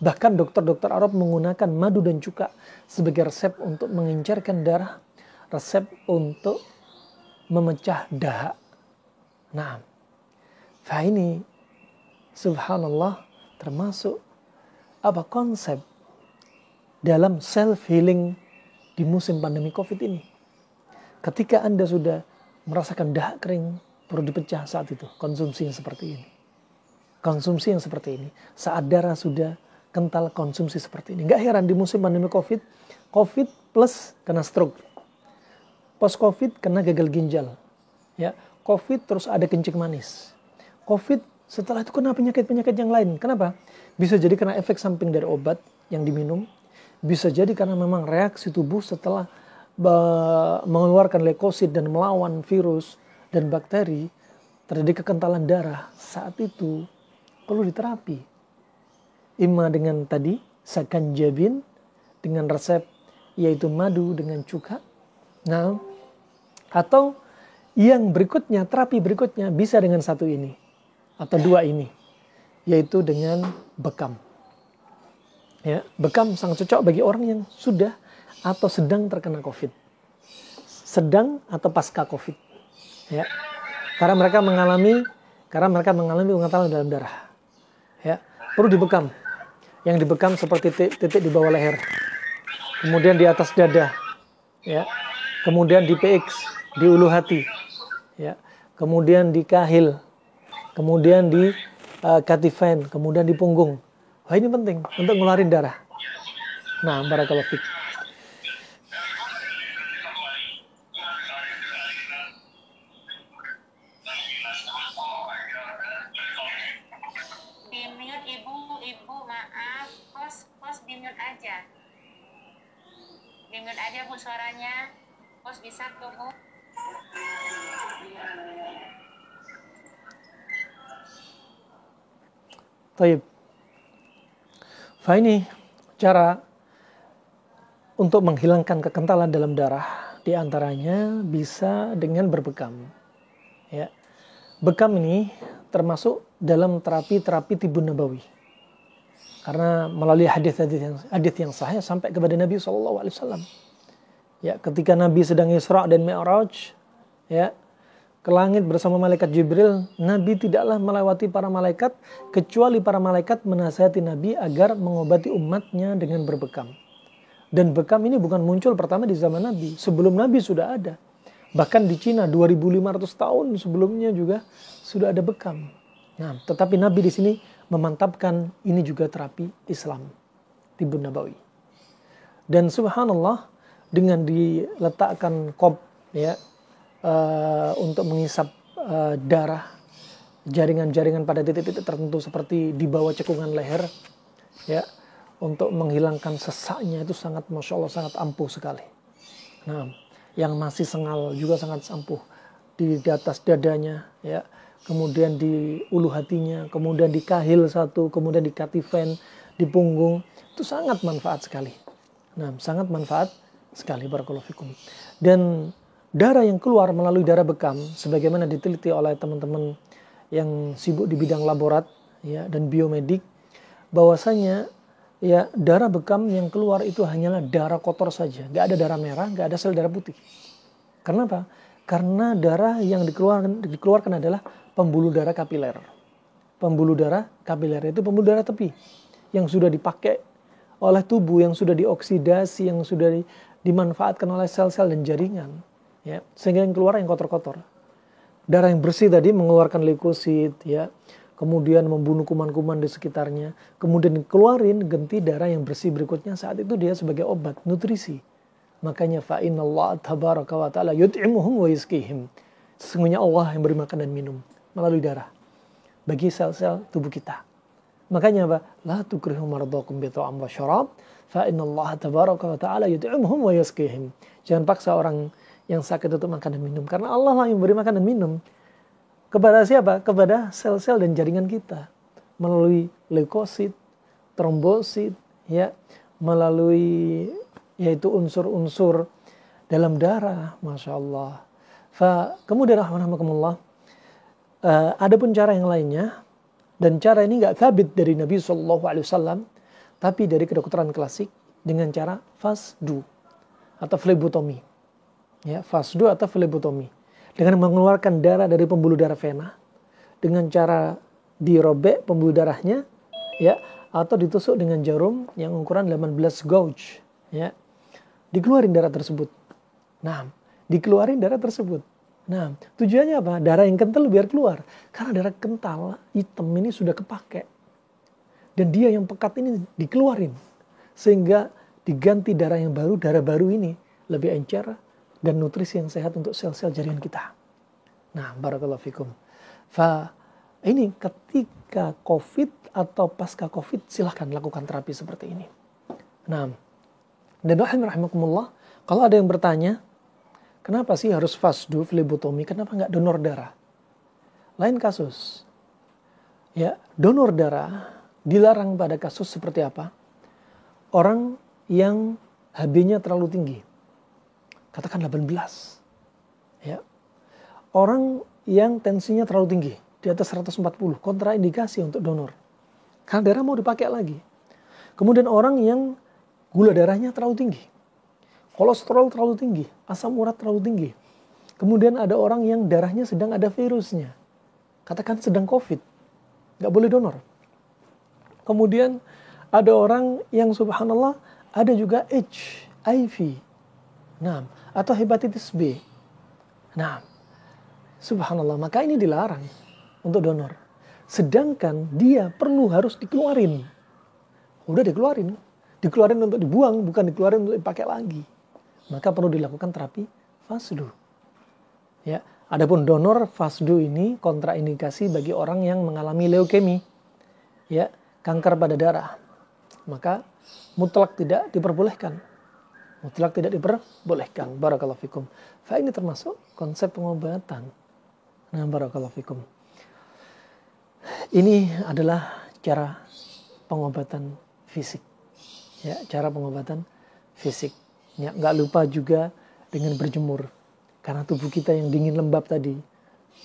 Bahkan dokter-dokter Arab menggunakan madu dan cuka sebagai resep untuk mengencerkan darah, resep untuk memecah dahak. Nah, ini subhanallah termasuk konsep dalam self healing di musim pandemi Covid ini. Ketika Anda sudah merasakan dahak kering, perlu dipecah saat itu. Konsumsi yang seperti ini. Konsumsi yang seperti ini. Saat darah sudah kental, konsumsi seperti ini. Gak heran di musim pandemi Covid, Covid plus kena stroke. Post Covid kena gagal ginjal. Ya, Covid terus ada kencing manis. Covid setelah itu kena penyakit-penyakit yang lain. Kenapa? Bisa jadi karena efek samping dari obat yang diminum. Bisa jadi karena memang reaksi tubuh setelah mengeluarkan leukosit dan melawan virus dan bakteri, terjadi kekentalan darah. Saat itu perlu diterapi. Ima dengan tadi sakanjabin dengan resep yaitu madu dengan cuka. Nah, atau yang berikutnya, terapi berikutnya bisa dengan satu ini atau dua ini, yaitu dengan bekam. Ya, bekam sangat cocok bagi orang yang sudah atau sedang terkena COVID, sedang atau pasca COVID. Ya, karena mereka mengalami pengentalan dalam darah. Ya, perlu dibekam. Yang dibekam seperti titik di bawah leher, kemudian di atas dada, ya, kemudian di PX, di ulu hati, ya, kemudian di kahil, kemudian di katifen, kemudian di punggung. Wah, ini penting untuk ngeluarin darah. Nah, barakallahu fiik. Di-mute aja Bu suaranya. Bos bisa tunggu. Taib. Ini cara untuk menghilangkan kekentalan dalam darah, diantaranya bisa dengan berbekam. Ya. Bekam ini termasuk dalam terapi Tibun Nabawi. Karena melalui hadis yang sahih sampai kepada Nabi SAW. Ya, ketika Nabi sedang Isra dan Mi'raj, ya, ke langit bersama malaikat Jibril, Nabi tidaklah melewati para malaikat kecuali para malaikat menasihati Nabi agar mengobati umatnya dengan berbekam. Dan bekam ini bukan muncul pertama di zaman Nabi, sebelum Nabi sudah ada. Bahkan di Cina 2500 tahun sebelumnya juga sudah ada bekam. Nah, tetapi Nabi di sini memantapkan ini juga terapi Islam, Tibun Nabawi. Dan subhanallah, dengan diletakkan kop, ya, untuk mengisap darah, jaringan-jaringan pada titik-titik tertentu seperti di bawah cekungan leher, ya, untuk menghilangkan sesaknya itu sangat, masya Allah, sangat ampuh sekali. Nah, yang masih sengal juga sangat ampuh di atas dadanya, ya, kemudian di ulu hatinya, kemudian di kahil satu, kemudian di katifen, di punggung, itu sangat manfaat sekali. Nah, sangat manfaat sekali, barakallahu fikum. Dan darah yang keluar melalui darah bekam, sebagaimana diteliti oleh teman-teman yang sibuk di bidang laborat, ya, dan biomedik, bahwasanya, ya, darah bekam yang keluar itu hanyalah darah kotor saja, nggak ada darah merah, nggak ada sel darah putih. Kenapa? Karena darah yang dikeluarkan adalah pembuluh darah kapiler. Pembuluh darah kapiler itu pembuluh darah tepi yang sudah dipakai oleh tubuh, yang sudah dioksidasi, yang sudah dimanfaatkan oleh sel-sel dan jaringan. Ya, sehingga yang keluar yang kotor-kotor. Darah yang bersih tadi mengeluarkan leukosit, ya, kemudian membunuh kuman-kuman di sekitarnya, kemudian dikeluarin ganti darah yang bersih berikutnya. Saat itu dia sebagai obat, nutrisi. Makanya fa innallaha tabaraka wa ta'ala yut'imuhum wa yusqihim. Sesungguhnya Allah yang beri makan dan minum melalui darah bagi sel-sel tubuh kita. Makanya apa? La tukrihu maradakum bi ta'am wa syarab fa innallaha tabaraka wa ta'ala yut'imuhum wa yusqihim. Jangan paksa orang yang sakit untuk makan dan minum, karena Allah lah yang beri makan dan minum. Kepada siapa? Kepada sel-sel dan jaringan kita melalui leukosit, trombosit, ya, melalui yaitu unsur-unsur dalam darah, masya Allah. Kemudian rahmatullah, ada pun cara yang lainnya, dan cara ini nggak thabit dari Nabi SAW, tapi dari kedokteran klasik dengan cara fasdu atau flebotomi, ya, fasdu atau flebotomi, dengan mengeluarkan darah dari pembuluh darah vena dengan cara dirobek pembuluh darahnya, ya, atau ditusuk dengan jarum yang ukuran 18 gauge, ya. Dikeluarin darah tersebut. Nah, dikeluarin darah tersebut. Nah, tujuannya apa? Darah yang kental biar keluar. Karena darah kental, hitam ini sudah kepake. Dan dia yang pekat ini dikeluarin. Sehingga diganti darah yang baru, darah baru ini lebih encer dan nutrisi yang sehat untuk sel-sel jaringan kita. Nah, barakallahu fikum. Ini ketika COVID atau pasca COVID, silahkan lakukan terapi seperti ini. Nah, dan rahimakumullah, kalau ada yang bertanya, kenapa sih harus fasdu, flebotomi, kenapa nggak donor darah? Lain kasus. Ya, donor darah dilarang pada kasus seperti apa? Orang yang HB-nya terlalu tinggi. Katakan 18. Ya. Orang yang tensinya terlalu tinggi, di atas 140, kontraindikasi untuk donor. Karena darah mau dipakai lagi. Kemudian orang yang gula darahnya terlalu tinggi, kolesterol terlalu tinggi, asam urat terlalu tinggi. Kemudian ada orang yang darahnya sedang ada virusnya, katakan sedang COVID, nggak boleh donor. Kemudian ada orang yang subhanallah ada juga HIV, nah, atau hepatitis B. Nah, subhanallah, maka ini dilarang untuk donor. Sedangkan dia harus dikeluarin. Udah dikeluarin untuk dibuang, bukan dikeluarin untuk dipakai lagi. Maka perlu dilakukan terapi fasdu. Ya, adapun donor fasdu ini kontraindikasi bagi orang yang mengalami leukemi, ya, kanker pada darah. Maka mutlak tidak diperbolehkan. Barakallahu fikum. Ini termasuk konsep pengobatan. Nah, barakallahu fikum. Ini adalah cara pengobatan fisik. Ya, cara pengobatan fisik. Ya, nggak lupa juga dengan berjemur. Karena tubuh kita yang dingin lembab tadi,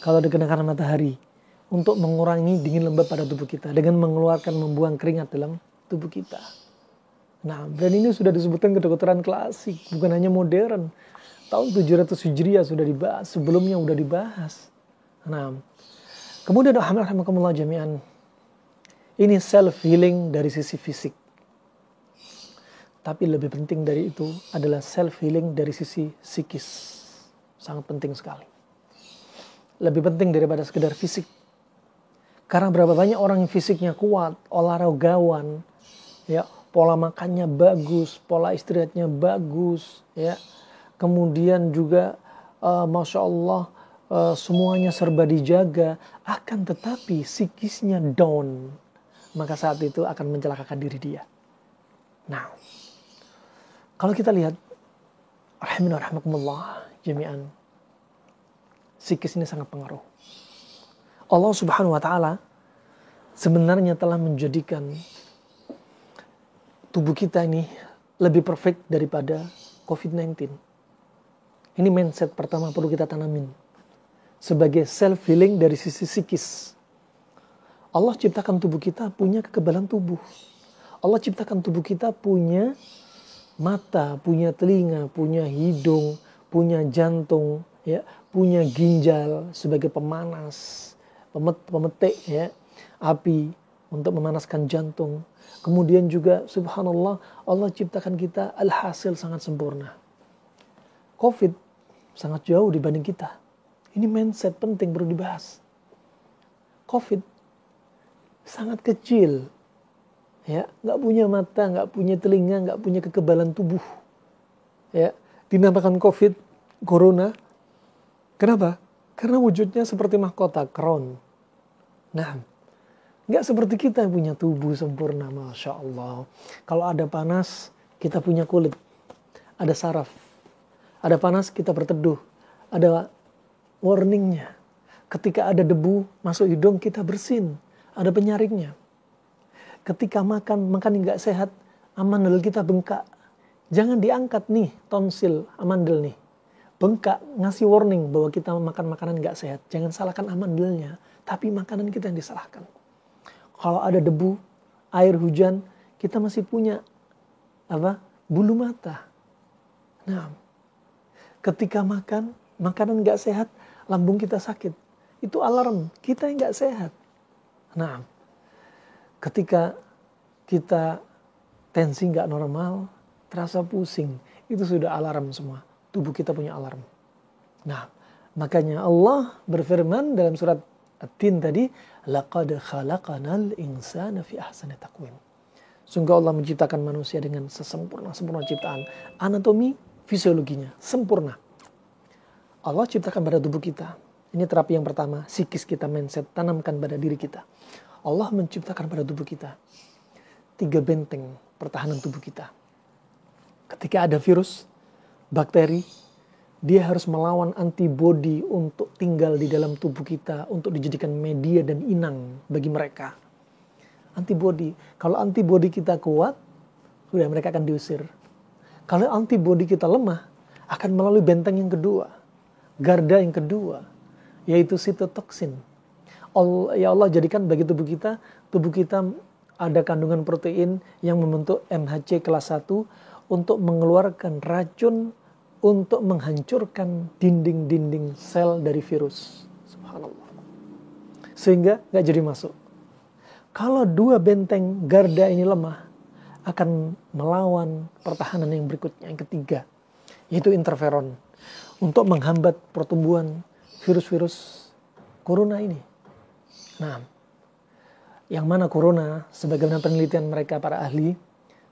kalau dikenakan matahari, untuk mengurangi dingin lembab pada tubuh kita, dengan membuang keringat dalam tubuh kita. Nah, dan ini sudah disebutkan kedokteran klasik, bukan hanya modern. Tahun 700 Hijriah sudah dibahas, sebelumnya sudah dibahas. Nah, kemudian alhamdulillah jami'an, ini self healing dari sisi fisik. Tapi lebih penting dari itu adalah self healing dari sisi psikis. Sangat penting sekali. Lebih penting daripada sekedar fisik. Karena berapa banyak orang yang fisiknya kuat, olahragawan, ya, pola makannya bagus, pola istirahatnya bagus, ya. Kemudian juga masya Allah, semuanya serba dijaga, akan tetapi psikisnya down. Maka saat itu akan mencelakakan diri dia. Nah, kalau kita lihat, rahimahumullah jami'an, psikis ini sangat pengaruh. Allah subhanahu wa ta'ala sebenarnya telah menjadikan tubuh kita ini lebih perfect daripada COVID-19. Ini mindset pertama perlu kita tanamin. Sebagai self-healing dari sisi psikis. Allah ciptakan tubuh kita punya kekebalan tubuh. Allah ciptakan tubuh kita punya mata, punya telinga, punya hidung, punya jantung, ya, punya ginjal sebagai pemanas, pemetik ya, api untuk memanaskan jantung. Kemudian juga subhanallah, Allah ciptakan kita alhasil sangat sempurna. COVID sangat jauh dibanding kita. Ini mindset penting perlu dibahas. COVID sangat kecil, ya, nggak punya mata, nggak punya telinga, nggak punya kekebalan tubuh, ya, dinamakan COVID, corona. Kenapa? Karena wujudnya seperti mahkota, crown. Nah, nggak seperti kita yang punya tubuh sempurna, masya Allah. Kalau ada panas, kita punya kulit, ada saraf. Ada panas, kita berteduh, ada warningnya. Ketika ada debu masuk hidung, kita bersin, ada penyaringnya. Ketika makan nggak sehat, amandel kita bengkak. Jangan diangkat nih tonsil amandel nih, bengkak, ngasih warning bahwa kita makan makanan nggak sehat. Jangan salahkan amandelnya, tapi makanan kita yang disalahkan. Kalau ada debu, air hujan, kita masih punya bulu mata. Nah, ketika makan makanan nggak sehat, lambung kita sakit. Itu alarm kita yang nggak sehat. Nah, ketika kita tensi nggak normal, terasa pusing, itu sudah alarm semua. Tubuh kita punya alarm. Nah, makanya Allah berfirman dalam surat At-Tin tadi, laqad khalaqanal insana fi ahsani taqwim. Sungguh Allah menciptakan manusia dengan sempurna ciptaan. Anatomi, fisiologinya sempurna. Allah ciptakan pada tubuh kita. Ini terapi yang pertama, psikis kita, mindset, tanamkan pada diri kita. Allah menciptakan pada tubuh kita 3 benteng pertahanan tubuh kita. Ketika ada virus, bakteri, dia harus melawan antibodi untuk tinggal di dalam tubuh kita, untuk dijadikan media dan inang bagi mereka. Antibodi, kalau antibodi kita kuat, sudah mereka akan diusir. Kalau antibodi kita lemah, akan melalui benteng yang kedua, garda yang kedua, yaitu sitotoksin. Ya Allah jadikan bagi tubuh kita ada kandungan protein yang membentuk MHC kelas 1 untuk mengeluarkan racun, untuk menghancurkan dinding-dinding sel dari virus. Subhanallah. Sehingga gak jadi masuk. Kalau 2 benteng garda ini lemah, akan melawan pertahanan yang berikutnya, yang ketiga, yaitu interferon, untuk menghambat pertumbuhan virus-virus corona ini. Nah, yang mana corona, sebagaimana penelitian mereka para ahli,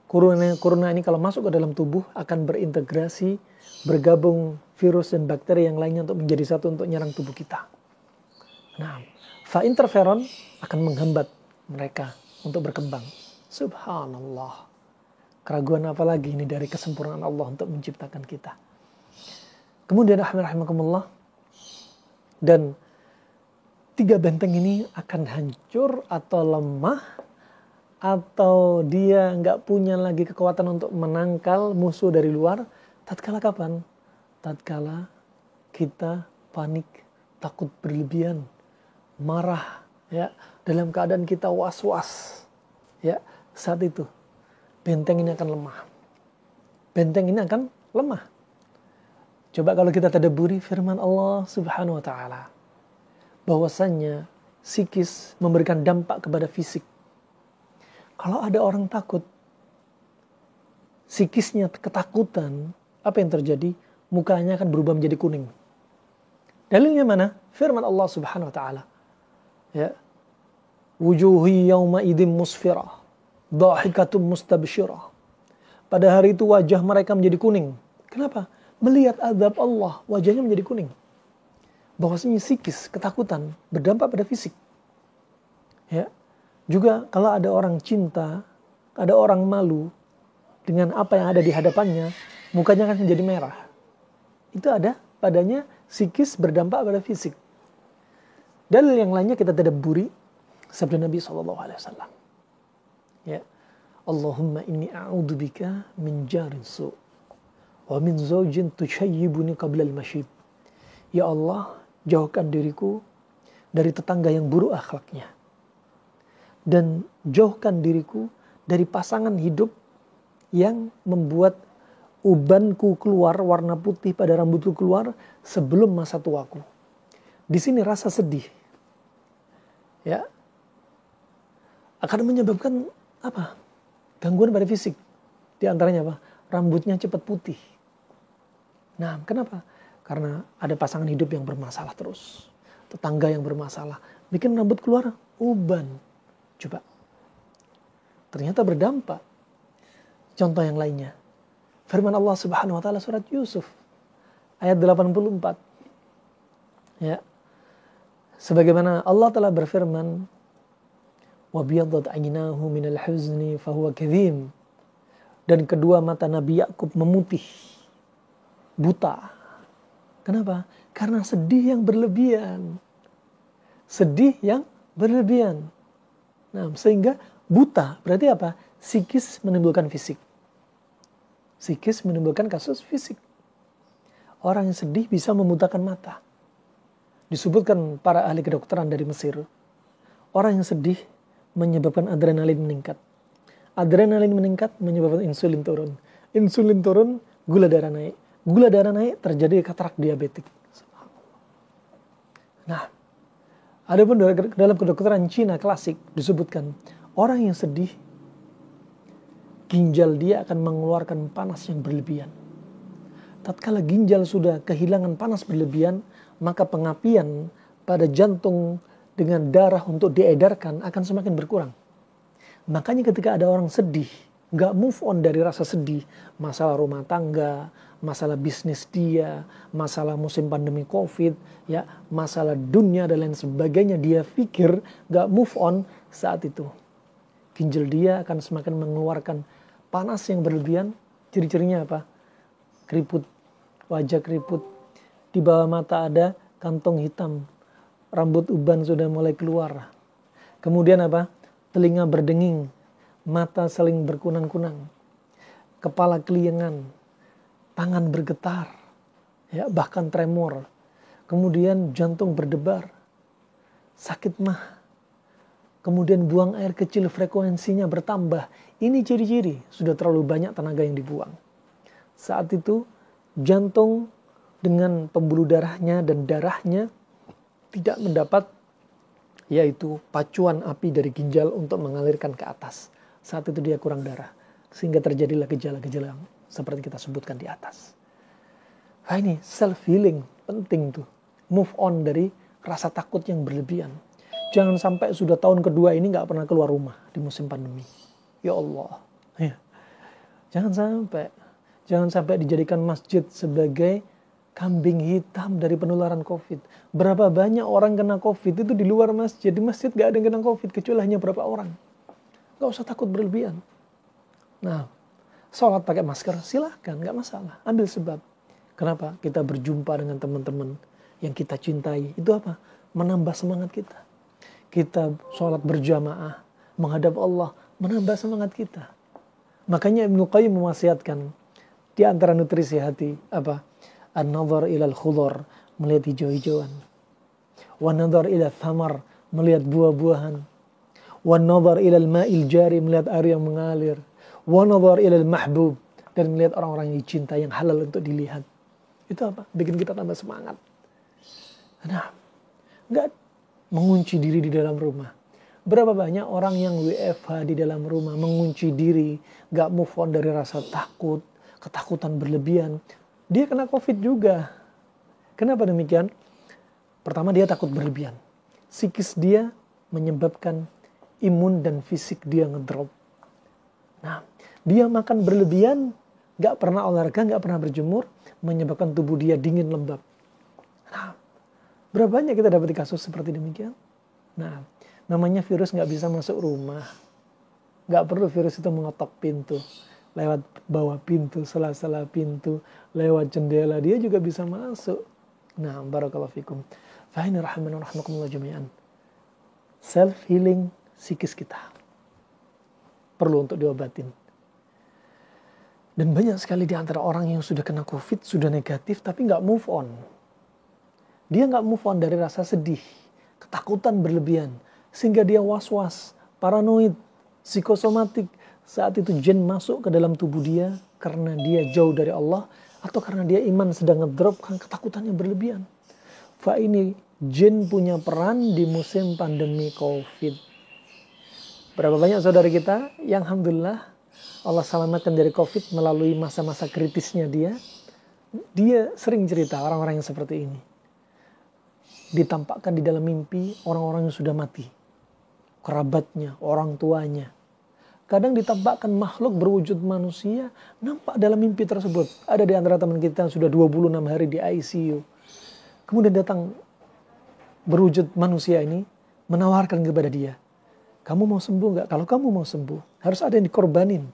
corona ini kalau masuk ke dalam tubuh akan berintegrasi, bergabung virus dan bakteri yang lainnya untuk menjadi satu untuk menyerang tubuh kita. Nah, interferon akan menghambat mereka untuk berkembang. Subhanallah. Keraguan apa lagi ini dari kesempurnaan Allah untuk menciptakan kita. Kemudian rahimakumullah, dan 3 benteng ini akan hancur atau lemah, atau dia nggak punya lagi kekuatan untuk menangkal musuh dari luar. Tatkala kapan? Tatkala kita panik, takut berlebihan, marah, ya, dalam keadaan kita was-was, ya, saat itu benteng ini akan lemah. Benteng ini akan lemah. Coba kalau kita tadabburi firman Allah Subhanahu wa taala, bahwasannya psikis memberikan dampak kepada fisik. Kalau ada orang takut, psikisnya ketakutan, apa yang terjadi? Mukanya akan berubah menjadi kuning. Dalilnya mana? Firman Allah Subhanahu wa taala. Ya. Wujuhi yawma idzin musfirah, dhahikatum mustabsyirah. Pada hari itu wajah mereka menjadi kuning. Kenapa? Melihat azab Allah, wajahnya menjadi kuning. Bahwasanya psikis, ketakutan berdampak pada fisik. Ya. Juga kalau ada orang cinta, ada orang malu dengan apa yang ada di hadapannya, mukanya akan menjadi merah. Itu ada padanya psikis berdampak pada fisik. Dalil yang lainnya kita tadabburi sabda Nabi SAW. Ya. Allahumma inni a'udzubika min jarin su' wa min zawjin tushayyibuni qabla al-masyib. Ya Allah, jauhkan diriku dari tetangga yang buruk akhlaknya, dan jauhkan diriku dari pasangan hidup yang membuat ubanku keluar, warna putih pada rambutku keluar sebelum masa tuaku. Di sini rasa sedih, ya, akan menyebabkan apa? Gangguan pada fisik. Di antaranya apa? Rambutnya cepat putih. Nah, kenapa? Karena ada pasangan hidup yang bermasalah terus, tetangga yang bermasalah, bikin rambut keluar uban. Coba, ternyata berdampak. Contoh yang lainnya, firman Allah Subhanahu wa taala surat Yusuf ayat 84. Ya. Sebagaimana Allah telah berfirman, wa biyaddat 'aynahu minal huzni fahuwa kadhim. Dan kedua mata Nabi Yakub memutih, buta. Kenapa? Karena sedih yang berlebihan. Sedih yang berlebihan. Nah, sehingga buta berarti apa? Psikis menimbulkan fisik. Psikis menimbulkan kasus fisik. Orang yang sedih bisa membutakan mata. Disebutkan para ahli kedokteran dari Mesir, orang yang sedih menyebabkan adrenalin meningkat. Adrenalin meningkat menyebabkan insulin turun. Insulin turun, gula darah naik. Gula darah naik, terjadi katarak diabetik. Nah, adapun dalam kedokteran Cina klasik disebutkan, orang yang sedih, ginjal dia akan mengeluarkan panas yang berlebihan. Tatkala ginjal sudah kehilangan panas berlebihan, maka pengapian pada jantung dengan darah untuk diedarkan akan semakin berkurang. Makanya ketika ada orang sedih, gak move on dari rasa sedih, masalah rumah tangga, masalah bisnis dia, masalah musim pandemi COVID, ya, masalah dunia dan lain sebagainya, dia pikir gak move on saat itu. Ginjal dia akan semakin mengeluarkan panas yang berlebihan. Ciri-cirinya apa? Keriput, wajah keriput, di bawah mata ada kantong hitam, rambut uban sudah mulai keluar. Kemudian apa? Telinga berdenging, mata saling berkunang-kunang, kepala keliengan, tangan bergetar, ya, bahkan tremor. Kemudian jantung berdebar, sakit mah. Kemudian buang air kecil, frekuensinya bertambah. Ini ciri-ciri sudah terlalu banyak tenaga yang dibuang. Saat itu jantung dengan pembuluh darahnya dan darahnya tidak mendapat, yaitu pacuan api dari ginjal untuk mengalirkan ke atas. Saat itu dia kurang darah, sehingga terjadilah gejala-gejala yang seperti kita sebutkan di atas. Nah, ini self healing penting tuh, move on dari rasa takut yang berlebihan. Jangan sampai sudah tahun kedua ini nggak pernah keluar rumah di musim pandemi. Ya Allah, ya. Jangan sampai dijadikan masjid sebagai kambing hitam dari penularan COVID. Berapa banyak orang kena COVID itu di luar masjid. Di masjid gak ada yang kena COVID, kecuali hanya berapa orang. Gak usah takut berlebihan. Nah, sholat pakai masker, silahkan, gak masalah. Ambil sebab. Kenapa? Kita berjumpa dengan teman-teman yang kita cintai. Itu apa? Menambah semangat kita. Kita sholat berjamaah, menghadap Allah, menambah semangat kita. Makanya Ibnu Qayyim mewasiatkan, di antara nutrisi hati, apa? An-nadhar ilal khudhar, melihat hijau-hijauan. Wan-nadhar ila thamar, melihat buah-buahan. Wan-nadhar ilal ma'il jari, melihat air yang mengalir. Wan-nadhar ilal mahbub, dan melihat orang-orang yang dicinta, yang halal untuk dilihat. Itu apa? Bikin kita tambah semangat. Nah, enggak mengunci diri di dalam rumah. Berapa banyak orang yang WFH di dalam rumah, mengunci diri, enggak move on dari rasa takut, ketakutan berlebihan. Dia kena COVID juga. Kenapa demikian? Pertama, dia takut berlebihan. Psikis dia menyebabkan imun dan fisik dia ngedrop. Nah, dia makan berlebihan, gak pernah olahraga, gak pernah berjemur, menyebabkan tubuh dia dingin lembab. Nah, berapa banyak kita dapat kasus seperti demikian? Nah, namanya virus gak bisa masuk rumah. Gak perlu virus itu mengetok pintu. Lewat bawah pintu, sela-sela pintu, lewat jendela, dia juga bisa masuk. Nah, barakallahu fikum. Fa'ini rahman wa rahmakumullah jami'an. Self-healing psikis kita perlu untuk diobatin. Dan banyak sekali di antara orang yang sudah kena COVID, sudah negatif, tapi nggak move on. Dia nggak move on dari rasa sedih, ketakutan berlebihan, sehingga dia was-was, paranoid, psikosomatik. Saat itu jin masuk ke dalam tubuh dia, karena dia jauh dari Allah, atau karena dia iman sedang ngedrop, karena ketakutannya berlebihan. Fa ini jin punya peran di musim pandemi COVID. Berapa banyak saudara kita yang alhamdulillah Allah selamatkan dari COVID melalui masa-masa kritisnya dia. Dia sering cerita orang-orang yang seperti ini. Ditampakkan di dalam mimpi orang-orang yang sudah mati. Kerabatnya, orang tuanya. Kadang ditampakkan makhluk berwujud manusia, nampak dalam mimpi tersebut. Ada di antara teman kita yang sudah 26 hari di ICU. Kemudian datang berwujud manusia ini, menawarkan kepada dia, kamu mau sembuh nggak? Kalau kamu mau sembuh, harus ada yang dikorbanin.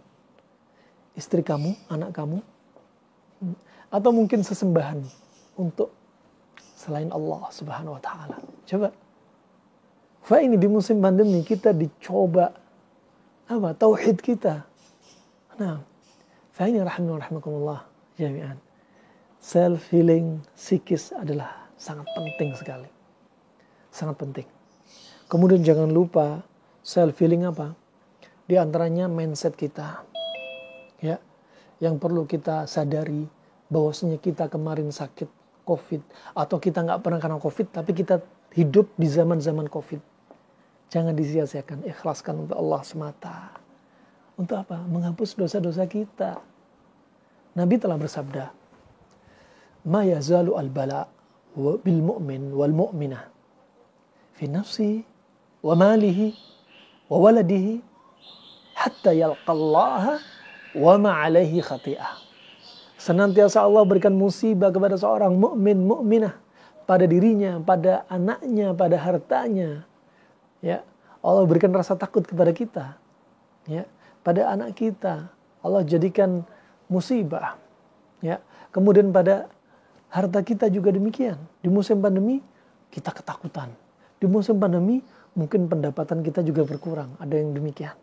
Istri kamu, anak kamu, atau mungkin sesembahan untuk selain Allah Subhanahu wa taala. Coba. Fa ini di musim pandemi kita dicoba apa? Tauhid kita. Nah, fa ini rahimakumullah jami'an. Self healing psikis adalah sangat penting sekali. Sangat penting. Kemudian jangan lupa self healing apa? Di antaranya mindset kita. Ya. Yang perlu kita sadari bahwasanya kita kemarin sakit COVID, atau kita nggak pernah kena COVID, tapi kita hidup di zaman-zaman COVID. Jangan disia-siakan, ikhlaskan untuk Allah semata. Untuk apa? Menghapus dosa-dosa kita. Nabi telah bersabda, "Ma yazalu al-bala bil mu'min wal mu'minah fi nafsi wa malihi wa waladihi hatta yalqallaha wa ma alaihi khati'ah." Senantiasa Allah berikan musibah kepada seorang mukmin mukminah, pada dirinya, pada anaknya, pada hartanya. Ya, Allah berikan rasa takut kepada kita. Ya, pada anak kita Allah jadikan musibah. Ya, kemudian pada harta kita juga demikian. Di musim pandemi kita ketakutan. Di musim pandemi mungkin pendapatan kita juga berkurang. Ada yang demikian.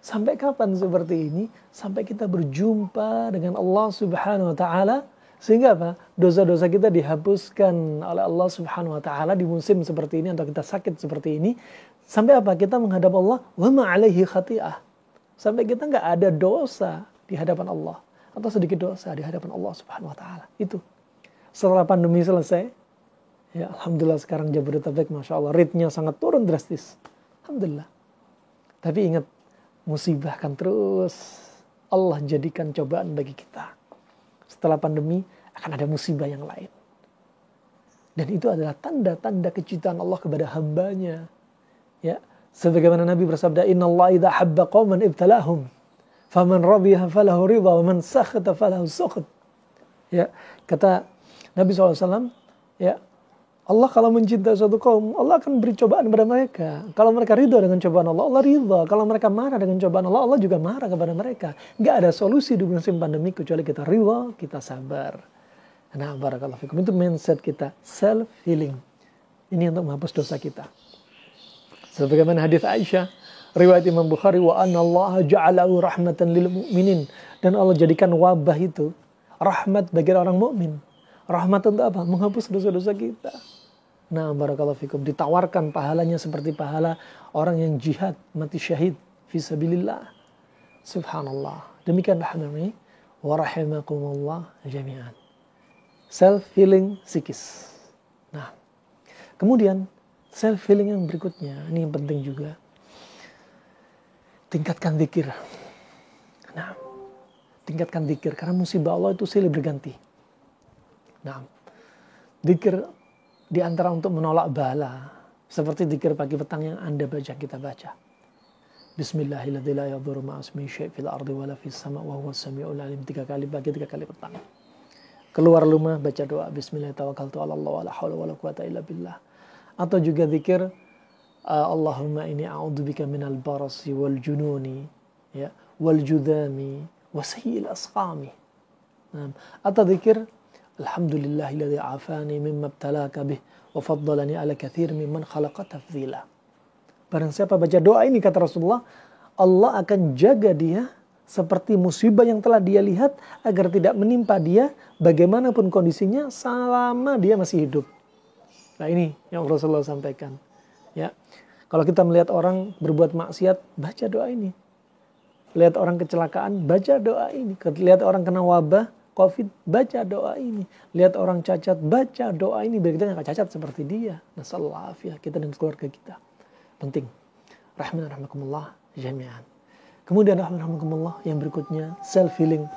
Sampai kapan seperti ini? Sampai kita berjumpa dengan Allah Subhanahu wa taala, sehingga apa? Dosa-dosa kita dihapuskan oleh Allah Subhanahu wa taala di musim seperti ini, atau kita sakit seperti ini. Sampai apa? Kita menghadap Allah, wa ma alaihi khati'ah. Sampai kita nggak ada dosa di hadapan Allah, atau sedikit dosa di hadapan Allah Subhanahu wa taala. Itu. Setelah pandemi selesai, ya alhamdulillah sekarang Jabodetabek Masya Allah rate-nya sangat turun drastis. Alhamdulillah. Tapi ingat, musibah kan terus Allah jadikan cobaan bagi kita. Setelah pandemi akan ada musibah yang lain. Dan itu adalah tanda-tanda kecintaan Allah kepada hambanya. Ya, sebagaimana Nabi bersabda, "Innallaha idza habba qauman ibtalahum, faman radiya falahu ridha wa man sakhata falahu sukht." Ya, kata Nabi SAW, ya, Allah kalau mencintai suatu kaum, Allah akan beri cobaan kepada mereka. Kalau mereka ridha dengan cobaan Allah, Allah ridha. Kalau mereka marah dengan cobaan Allah, Allah juga marah kepada mereka. Nggak ada solusi di musim pandemi kecuali kita ridha, kita sabar. Nah, barakallahu fikum. Itu mindset kita, self healing. Ini untuk menghapus dosa kita. Sebagaimana hadis Aisyah, riwayat Imam Bukhari, wa anna Allah ja'alahu rahmatan lil mu'minin. Dan Allah jadikan wabah itu rahmat bagi orang mukmin. Rahmat untuk apa? Menghapus dosa-dosa kita. Nah, barakallahu fikum. Ditawarkan pahalanya seperti pahala orang yang jihad, mati syahid fisabilillah. Subhanallah. Demikian rahmani wa rahimakumullah jami'an. Self healing psikis. Nah, kemudian self healing yang berikutnya, ini yang penting juga. Tingkatkan zikir. Nah, tingkatkan zikir karena musibah Allah itu silih berganti. Nah, zikir di antara untuk menolak bala, seperti zikir pagi petang yang Anda baca, kita baca. Bismillahirrahmanirrahim, la yadhurru ma'asmihi syai' fil ardi wala fis sama' wa huwas sami'ul alim. 3 kali pagi, 3 kali petang. Keluar rumah baca doa bismillah tawakkaltu 'ala Allah wa la haula wa la quwata illa billah. Atau juga zikir Allahumma inni a'udzubika minal barasi wal jununi, ya, wal judami wa sayyi'il asqami. Nah, atau zikir alhamdulillahilladzi afani mimma ibtalaka bih wa faddalani ala katsir mimman khalaqa tafdhila. Barang siapa baca doa ini, kata Rasulullah, Allah akan jaga dia seperti musibah yang telah dia lihat agar tidak menimpa dia bagaimanapun kondisinya selama dia masih hidup. Nah, ini yang Rasulullah sampaikan. Ya. Kalau kita melihat orang berbuat maksiat, baca doa ini. lihat orang kecelakaan, baca doa ini. Lihat orang kena wabah, COVID, baca doa ini. Lihat orang cacat, baca doa ini. Biar kita nggak cacat seperti dia. Nasallahu afiyah, kita dan keluarga kita. Penting. Rahman rahmakumullah jami'an. Kemudian rahmatullah yang berikutnya, self healing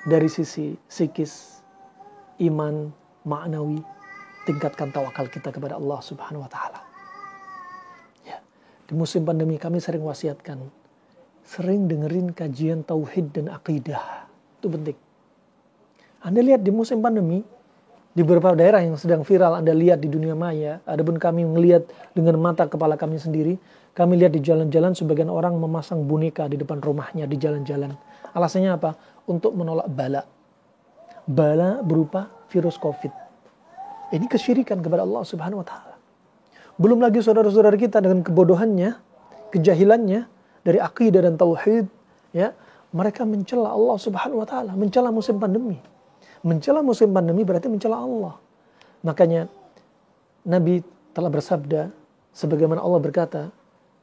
dari sisi psikis, iman, maknawi, tingkatkan tawakal kita kepada Allah Subhanahu wa taala. Ya. Di musim pandemi kami sering wasiatkan, sering dengerin kajian tauhid dan akidah. Itu penting. Anda lihat di musim pandemi, di beberapa daerah yang sedang viral Anda lihat di dunia maya, adapun kami melihat dengan mata kepala kami sendiri. Kami lihat di jalan-jalan sebagian orang memasang boneka di depan rumahnya di jalan-jalan. Alasannya apa? Untuk menolak bala. Bala berupa virus COVID. Ini kesyirikan kepada Allah Subhanahu wa taala. Belum lagi saudara-saudara kita dengan kebodohannya, kejahilannya dari akidah dan tauhid, ya, mereka mencela Allah Subhanahu wa taala, mencela musim pandemi. Mencela musim pandemi berarti mencela Allah. Makanya Nabi telah bersabda sebagaimana Allah berkata,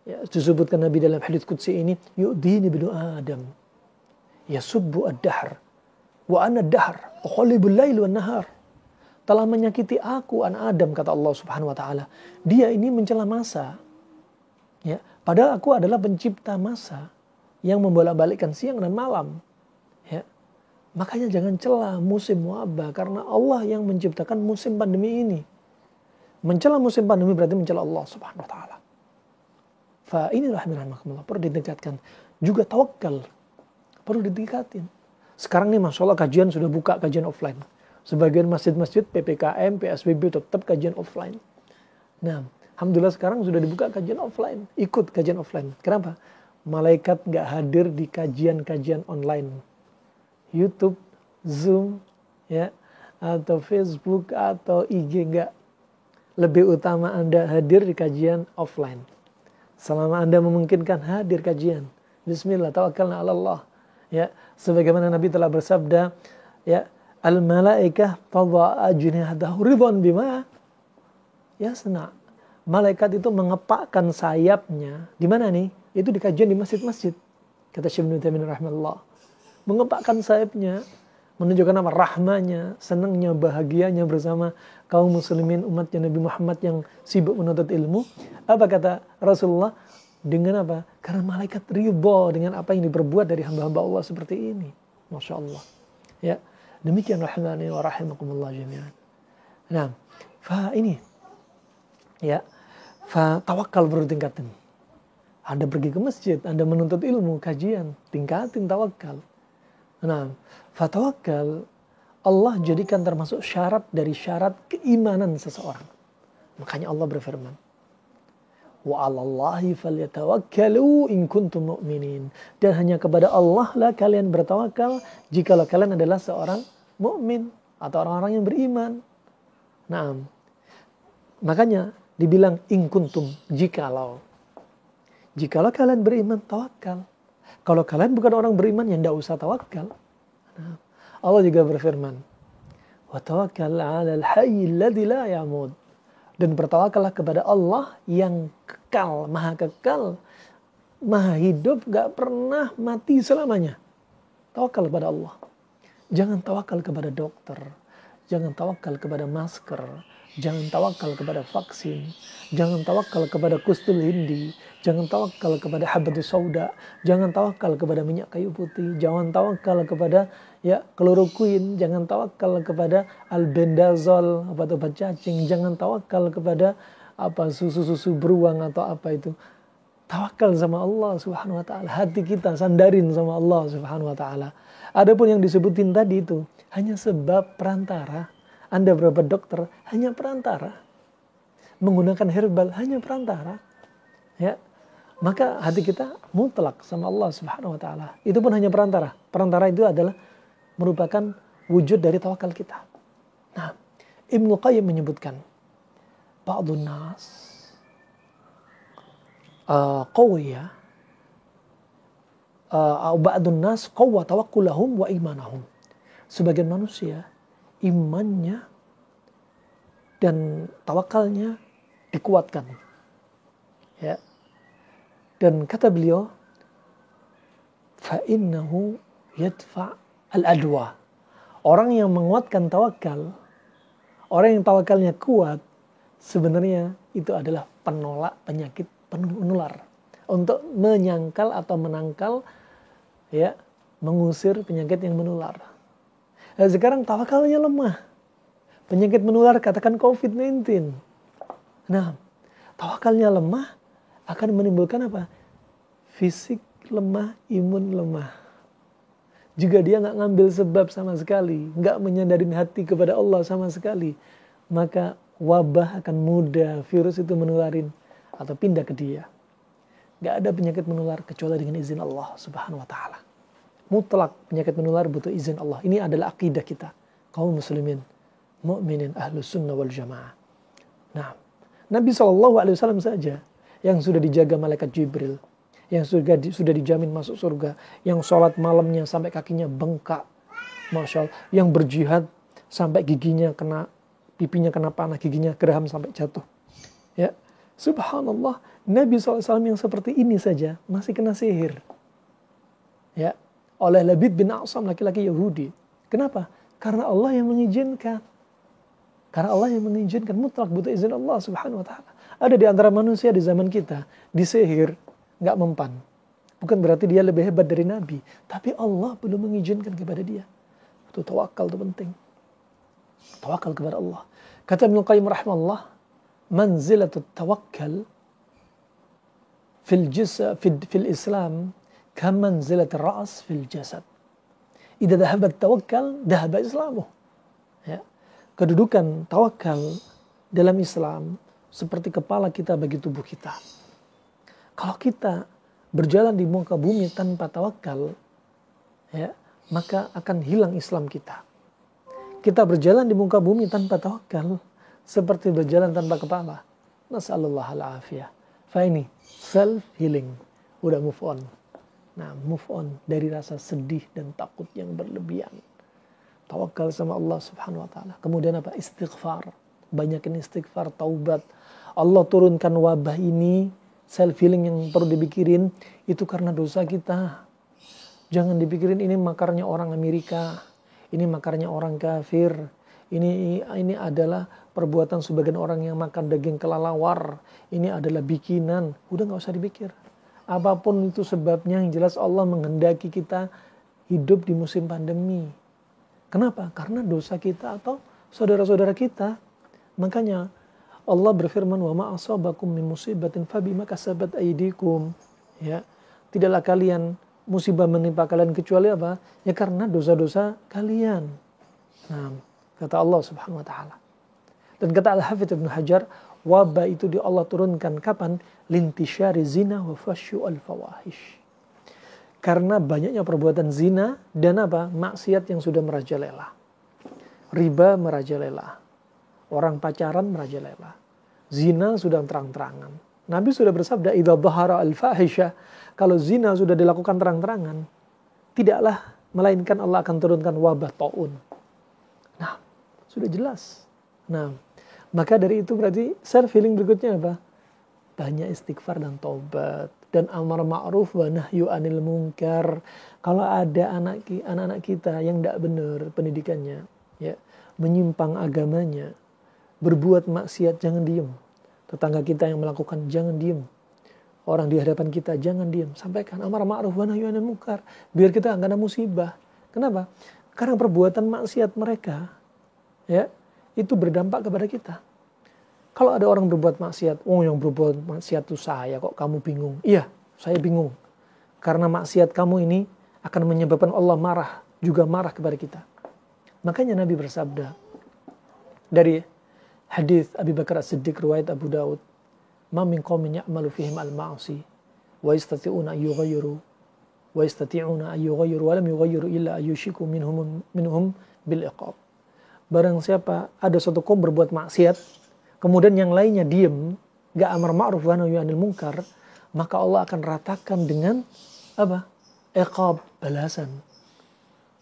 ya, disebutkan Nabi dalam hadits qudsi ini, yu'dini ibnu Adam yasubbu ad-dahr wa ana ad-dahr uqallibul lail wan nahar. Telah menyakiti aku anak Adam, kata Allah Subhanahu wa taala. Dia ini mencela masa. Ya, padahal aku adalah pencipta masa yang membolak-balikkan siang dan malam. Ya. Makanya jangan cela musim wabah karena Allah yang menciptakan musim pandemi ini. Mencela musim pandemi berarti mencela Allah Subhanahu wa taala. Fa ini rahimahumullah, perlu ditingkatkan. Juga tawakal perlu ditingkatin. Sekarang nih Masya Allah kajian sudah buka kajian offline. Sebagian masjid-masjid PPKM, PSBB tetap kajian offline. Nah, alhamdulillah sekarang sudah dibuka kajian offline. Ikut kajian offline. Kenapa? Malaikat gak hadir di kajian-kajian online. YouTube, Zoom, ya, atau Facebook, atau IG enggak. Lebih utama Anda hadir di kajian offline. Selama Anda memungkinkan hadir kajian. Bismillah, tawakkalna 'ala Allah. Ya, sebagaimana Nabi telah bersabda, ya, al-malaikah tadha ajnihataha ridwan bima yasna. Malaikat itu mengepakkan sayapnya. Di mana nih? Itu di kajian di masjid-masjid. Kata Syekh Ibnu Taimiyah rahimahullah. Mengepakkan sayapnya menunjukkan apa? Rahmanya, senangnya, bahagianya bersama kaum muslimin umatnya Nabi Muhammad yang sibuk menuntut ilmu. Apa kata Rasulullah? Dengan apa? Karena malaikat ridha dengan apa yang diperbuat dari hamba-hamba Allah seperti ini. Masya Allah. Ya, demikian rahmani wa rahimakumullah jami'an. Nah, ini, ya, tawakal perlu tingkatin. Anda pergi ke masjid, Anda menuntut ilmu, kajian, tingkatin tawakal. Nah, tawakal Allah jadikan termasuk syarat dari syarat keimanan seseorang. Makanya Allah berfirman, wa 'alallahi falyatawakkalu in kuntum mu'minin. Dan hanya kepada Allah lah kalian bertawakal jikalau kalian adalah seorang mukmin atau orang-orang yang beriman. Nah, makanya dibilang in kuntum, jikalau kalian beriman tawakal. Kalau kalian bukan orang beriman ya tidak usah tawakal. Nah, Allah juga berfirman, wa tawakkal 'alal hayyil ladzi la yamut. Dan bertawakallah kepada Allah yang kekal, maha hidup, gak pernah mati selamanya. Tawakal kepada Allah. Jangan tawakal kepada dokter. Jangan tawakal kepada masker. Jangan tawakal kepada vaksin. Jangan tawakal kepada kustul hindi. Jangan tawakal kepada habatus sauda. Jangan tawakal kepada minyak kayu putih. Jangan tawakal kepada kloroquine. Jangan tawakal kepada albendazol, obat-obat cacing. Jangan tawakal kepada susu-susu beruang atau apa itu. Tawakal sama Allah Subhanahu wa taala. Hati kita sandarin sama Allah Subhanahu wa taala. Adapun yang disebutin tadi itu hanya sebab perantara. Anda berobat dokter hanya perantara. Menggunakan herbal hanya perantara. Ya. Maka hati kita mutlak sama Allah Subhanahu wa taala. Itu pun hanya perantara. Perantara itu adalah merupakan wujud dari tawakal kita. Nah, Ibnu Qayyim menyebutkan ba'dun nas qawiyya ba'dun nas qawwa tawakkulahum wa imanahum. Sebagian manusia imannya dan tawakalnya dikuatkan. Ya. Dan kata beliau, innahu yadfa' al-adwa. Orang yang menguatkan tawakal, orang yang tawakalnya kuat, sebenarnya itu adalah penolak penyakit menular. Untuk menyangkal atau menangkal, ya, mengusir penyakit yang menular. Nah, sekarang tawakalnya lemah. Penyakit menular, katakan COVID-19. Nah, tawakalnya lemah akan menimbulkan apa? Fisik lemah, imun lemah. Juga dia nggak ngambil sebab sama sekali, nggak menyadarin hati kepada Allah sama sekali, maka wabah akan mudah virus itu menularin atau pindah ke dia. Nggak ada penyakit menular kecuali dengan izin Allah Subhanahu wa Ta'ala. Mutlak penyakit menular butuh izin Allah. Ini adalah akidah kita, kaum muslimin, mukminin, ahlus sunnah wal jamaah. Nah, Nabi SAW saja yang sudah dijaga malaikat Jibril, yang sudah dijamin masuk surga, yang sholat malamnya sampai kakinya bengkak, Masya Allah, yang berjihad sampai giginya kena, pipinya kena panah, giginya geraham sampai jatuh. Ya, subhanallah, Nabi SAW yang seperti ini saja masih kena sihir. Ya, oleh Labid bin A'sam, laki-laki Yahudi. Kenapa? Karena Allah yang mengizinkan. Karena Allah yang mengizinkan, mutlak butuh izin Allah Subhanahu wa Ta'ala. Ada di antara manusia di zaman kita disihir, nggak mempan. Bukan berarti dia lebih hebat dari Nabi, tapi Allah belum mengizinkan kepada dia. Itu tawakal, itu penting. Tawakal kepada Allah. Kata Ibnu Qayyim rahimahullah, manzilatut tawakkal fil Islam kamanzilat ar-ra's fil jasad. Idza dhahaba tawakkal, dhahaba islamuh. Ya. Kedudukan tawakal dalam Islam seperti kepala kita bagi tubuh kita. Kalau kita berjalan di muka bumi tanpa tawakal, ya, maka akan hilang Islam kita. Kita berjalan di muka bumi tanpa tawakal seperti berjalan tanpa kepala. Nasallallahu al-afiyah. Fa ini self healing, udah move on. Nah, move on dari rasa sedih dan takut yang berlebihan. Tawakal sama Allah Subhanahu wa Ta'ala. Kemudian apa? Istighfar. Banyakin istighfar, taubat. Allah turunkan wabah ini, self healing yang perlu dipikirin itu karena dosa kita. Jangan dipikirin ini makarnya orang Amerika, ini makarnya orang kafir, ini adalah perbuatan sebagian orang yang makan daging kelelawar, ini adalah bikinan. Udah nggak usah dipikir. Apapun itu sebabnya, yang jelas Allah menghendaki kita hidup di musim pandemi. Kenapa? Karena dosa kita atau saudara-saudara kita. Makanya Allah berfirman, wa ma asabakum min musibatin fabima kasabat aydikum. Ya, tidaklah kalian musibah menimpa kalian kecuali apa? Ya karena dosa-dosa kalian. Nah, kata Allah Subhanahu wa Ta'ala. Dan kata Al-Hafidz Ibnu Hajar, wabah itu Allah turunkan kapan? Lintisyari zina wa fasyu al-fawahish. Karena banyaknya perbuatan zina dan apa? Maksiat yang sudah merajalela. Riba merajalela. Orang pacaran merajalela. Zina sudah terang-terangan. Nabi sudah bersabda, idza dhahara al-fahisha, kalau zina sudah dilakukan terang-terangan, tidaklah melainkan Allah akan turunkan wabah taun. Nah, sudah jelas. Nah, maka dari itu berarti self healing berikutnya apa? Banyak istighfar dan taubat dan amar ma'ruf wa nahyu anil munkar. Kalau ada anak-anak kita yang tidak benar pendidikannya, ya, menyimpang agamanya, berbuat maksiat, jangan diem. Tetangga kita yang melakukan, jangan diem. Orang di hadapan kita, jangan diem. Sampaikan amar ma'ruf wa nahyu anil munkar. Biar kita nggak ada musibah. Kenapa? Karena perbuatan maksiat mereka, ya, itu berdampak kepada kita. Kalau ada orang berbuat maksiat, oh yang berbuat maksiat itu saya, kok kamu bingung? Iya, saya bingung. Karena maksiat kamu ini akan menyebabkan Allah marah, juga marah kepada kita. Makanya Nabi bersabda, dari hadis Abu Bakar As-Siddiq riwayat Abu Daud, "Ma min qaumin ya'malu fihim al-ma'asi wa yastati'una an yughayyiru wa yastati'una an yughayyiru wa lam yughayyiru illa ayyushiku minhum bil iqab." Barang siapa ada suatu kaum berbuat maksiat, kemudian yang lainnya diem, gak amar ma'ruf wa nahyi anil munkar, maka Allah akan ratakan dengan apa? Iqab, balasan.